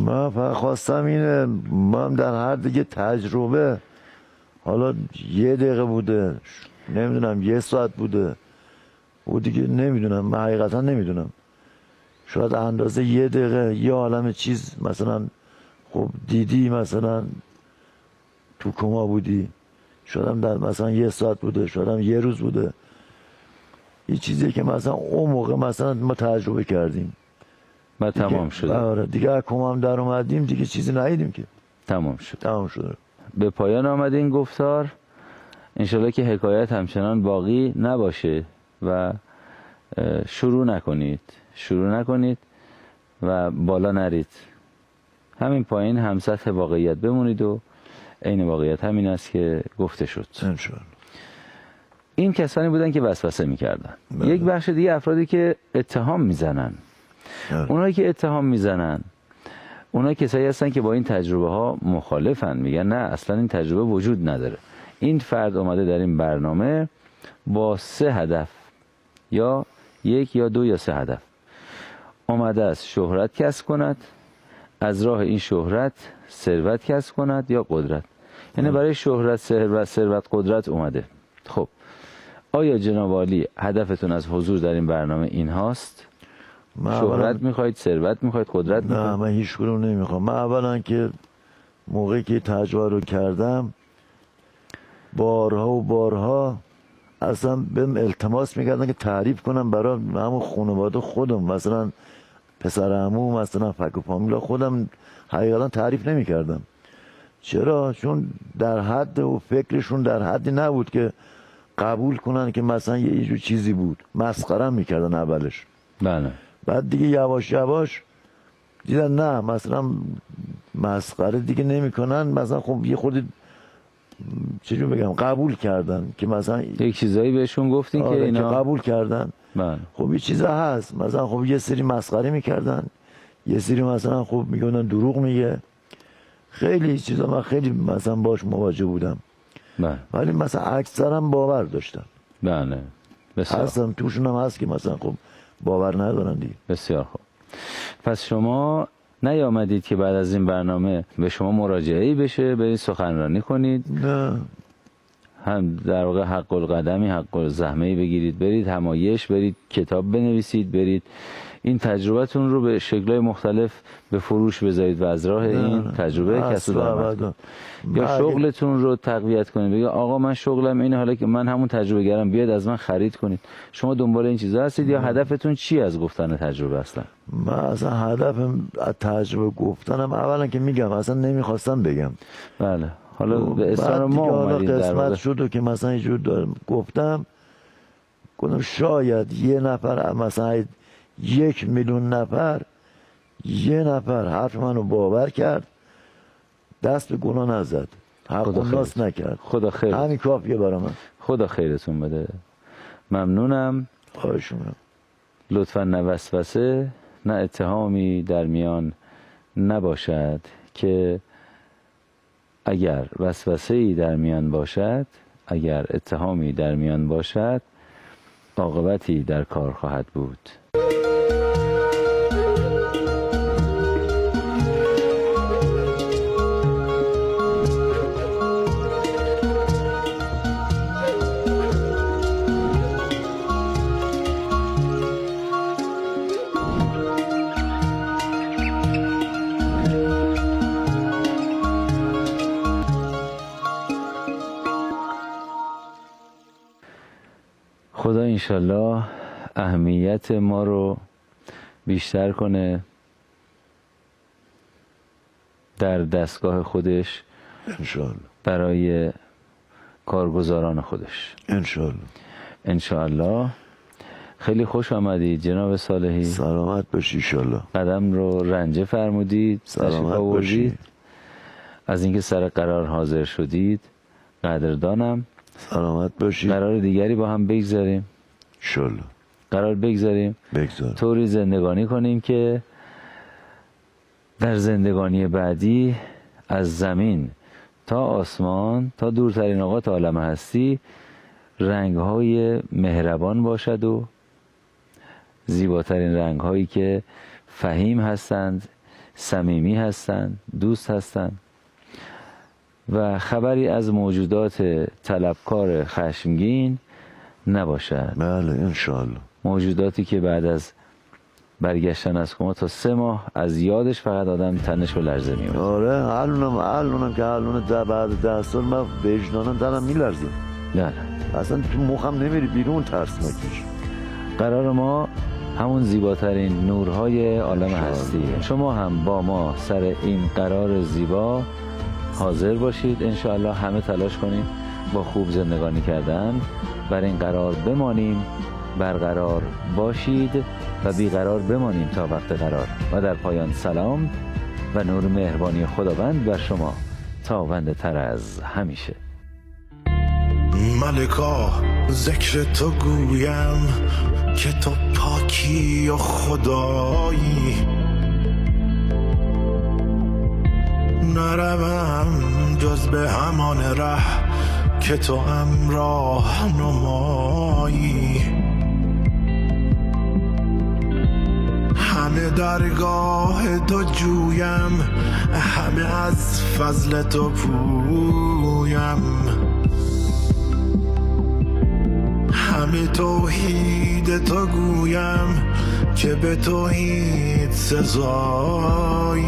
من فقط خواستم اینه، من در هر دیگه تجربه، حالا 1 دقیقه بوده، نمیدونم 1 ساعت بوده، او دیگه نمیدونم، من حقیقتا نمیدونم، شاید اندازه 1 دقیقه یه عالم چیز مثلا خب دیدی، مثلا تو کما بودی، شاید هم در مثلا 1 ساعت بوده، شاید هم 1 روز بوده. این چیزی که مثلا اون موقع مثلا ما تجربه کردیم
و تمام شده.
آره دیگه از کما هم در اومدیم دیگه چیزی ندیدیم که
تمام شد.
تمام شده. به
پایان آمده این گفتار. انشالله که حکایت همچنان باقی نباشه و شروع نکنید و بالا نرید. همین پایین هم سطح واقعیت بمونید و عین واقعیت همین است که گفته شد. این کسانی بودن که وسوسه میکردن. یک بخش دیگه افرادی که اتهام میزنن. اونایی که اتهام میزنن، اونایی کسایی هستن که با این تجربه ها مخالفن، میگن نه اصلا این تجربه وجود نداره. این فرد اومده در این برنامه با 3 هدف، یا 1 یا 2 یا 3 هدف. اومده است شهرت کسب کند، از راه این شهرت ثروت کسب کند یا قدرت. یعنی برای شهرت، ثروت، قدرت اومده. خب آیا جناب عالی هدفتون از حضور در این برنامه این هاست؟ شهرت میخواید، ثروت میخواید، قدرت میخواید؟
نه من هیچ کدوم نمیخوام. من اولا که موقعی که تجربه رو کردم بارها و بارها اصلا بهم التماس میکردن که تعریف کنم برای همون خانواده خودم، مثلا پسر عمو، مثلا فک و فامیلا خودم حقیقتا تعریف نمیکردم. چرا؟ چون در حد و فکرشون در حدی نبود که قبول کنن که مثلا یه جور چیزی بود. مسخره میکردن اولش.
بله.
بعد دیگه یواش یواش دیدن نه مثلا مسخره دیگه نمیکنن، مثلا خب یه خورده چجور بگم قبول کردن که مثلا
یک چیزایی بهشون گفتین که اینا
که قبول کردن.
بله.
خب یه چیزا هست، مثلا خب یه سری مسخره میکردن، یه سری مثلا خب میگن دروغ میگه، خیلی چیزا من خیلی مثلا باش مواجه بودم.
بله.
ولی مثلا اکثرا باور داشتم.
بله. بسیار
هستم توشون هم هست که مثلا خب باور ندارن دیگه.
بسیار خوب. پس شما نیامدید که بعد از این برنامه به شما مراجعه‌ای بشه، برید سخنرانی کنید؟
نه.
هم در واقع حق القدمی، حق الزحمه‌ای بگیرید، برید همایش، برید کتاب بنویسید، برید این تجربتون رو به شکل‌های مختلف به فروش بذارید و از راه این تجربه کسب درآمد کنید. یا شغلتون رو تقویت کنید، بگید آقا من شغلم اینه، حالا که من همون تجربه گرم، بیاد از من خرید کنید. شما دنبال این چیزا هستید یا هدفتون چی از گفتن تجربه اصلا؟
من اصلا هدفم از تجربه گفتنم اولا که میگم اصلا نمیخواستم بگم.
بله. حالا به اصرار ما اومدید در واقع.
قسمت شد که مثلا اینجور دارم گفتم شاید یه نفر، مثلا 1 میلیون نفر، یه نفر حرف منو باور کرد، دست به گناه نزد، حق و ناس نکرد.
خدا خیر.
همین کافیه برای من.
خدا خیرتون بده. ممنونم.
خواهش می‌کنم.
لطفا نه وسوسه نه اتهامی در میان نباشد که اگر وسوسه‌ای در میان باشد، اگر اتهامی در میان باشد، عاقبتی در کار خواهد بود. خدا انشالله اهمیت ما رو بیشتر کنه در دستگاه خودش
انشالله
برای کارگزاران خودش. انشالله. خیلی خوش آمدید جناب صالحی.
سلامت باشی انشالله.
قدم رو رنجه فرمودید،
سلامت باشید.
از اینکه سر قرار حاضر شدید قدردانم.
سلامت باشید.
قرار دیگری با هم بگذاریم
انشالله.
قرار بگذاریم طوری زندگانی کنیم که در زندگانی بعدی از زمین تا آسمان تا دورترین نقاط عالم هستی رنگ‌های مهربان باشد و زیباترین رنگ‌هایی که فهیم هستند، صمیمی هستند، دوست هستند و خبری از موجودات طلبکار خشمگین نباشد.
بله انشالله.
موجوداتی که بعد از برگشتن از کما تا 3 ماه از یادش فقط آدم تنش و لرزه می‌افتاد.
آره الانم که الان بعد 10 سال من وجدانم دارم میلرزه.
نه
اصلا تو مخم نمیری بیرون، ترسناکش.
قرار ما همون زیباترین نورهای عالم هستی. شما هم با ما سر این قرار زیبا حاضر باشید. انشاءالله همه تلاش کنیم با خوب زندگانی کردن بر این قرار بمانیم، برقرار باشید و بیقرار بمانیم تا وقت قرار. و در پایان سلام و نور مهربانی خداوند بر شما تابنده تر از همیشه.
ملکا ذکر تو گویم که تو پاکی و خدایی، نروم جز به همان ره که تو همراه نمایی. همه درگاه تو جویم، همه از فضل تو پویم، همه توحید تو گویم که به توحید سزایی.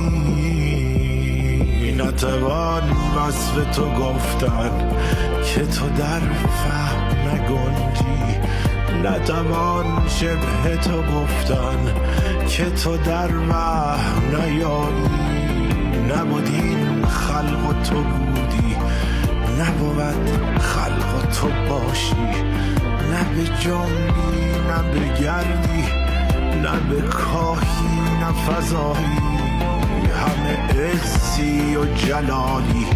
نتوان وصف تو گفتن که تو در فهم نگنجی، نتوان شبه تو گفتن که تو در وهم نیایی. نبودین خلق و تو بودی، نبود خلق و تو باشی، نه به جنبی نه به گردی، نه به کاهی نه فضایی. همه عزی و جلالی،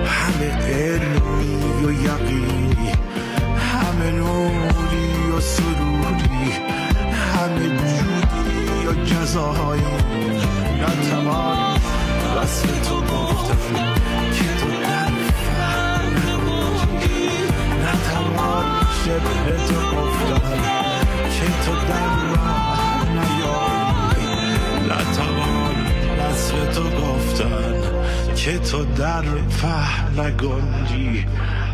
همه علمی و یقینی، همه نوری و سروری، همه جودی و جزایی. نتوان وصف تو گفتن که تو در فهم نگنجی، نتوان شبه تو گفتن که تو در راه نیایی. نتوان وصف تو گفتن که تو در فهم نگنجی،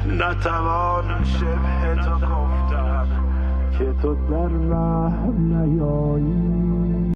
نتوان شبه تو گفتن که تو در راه نیایی.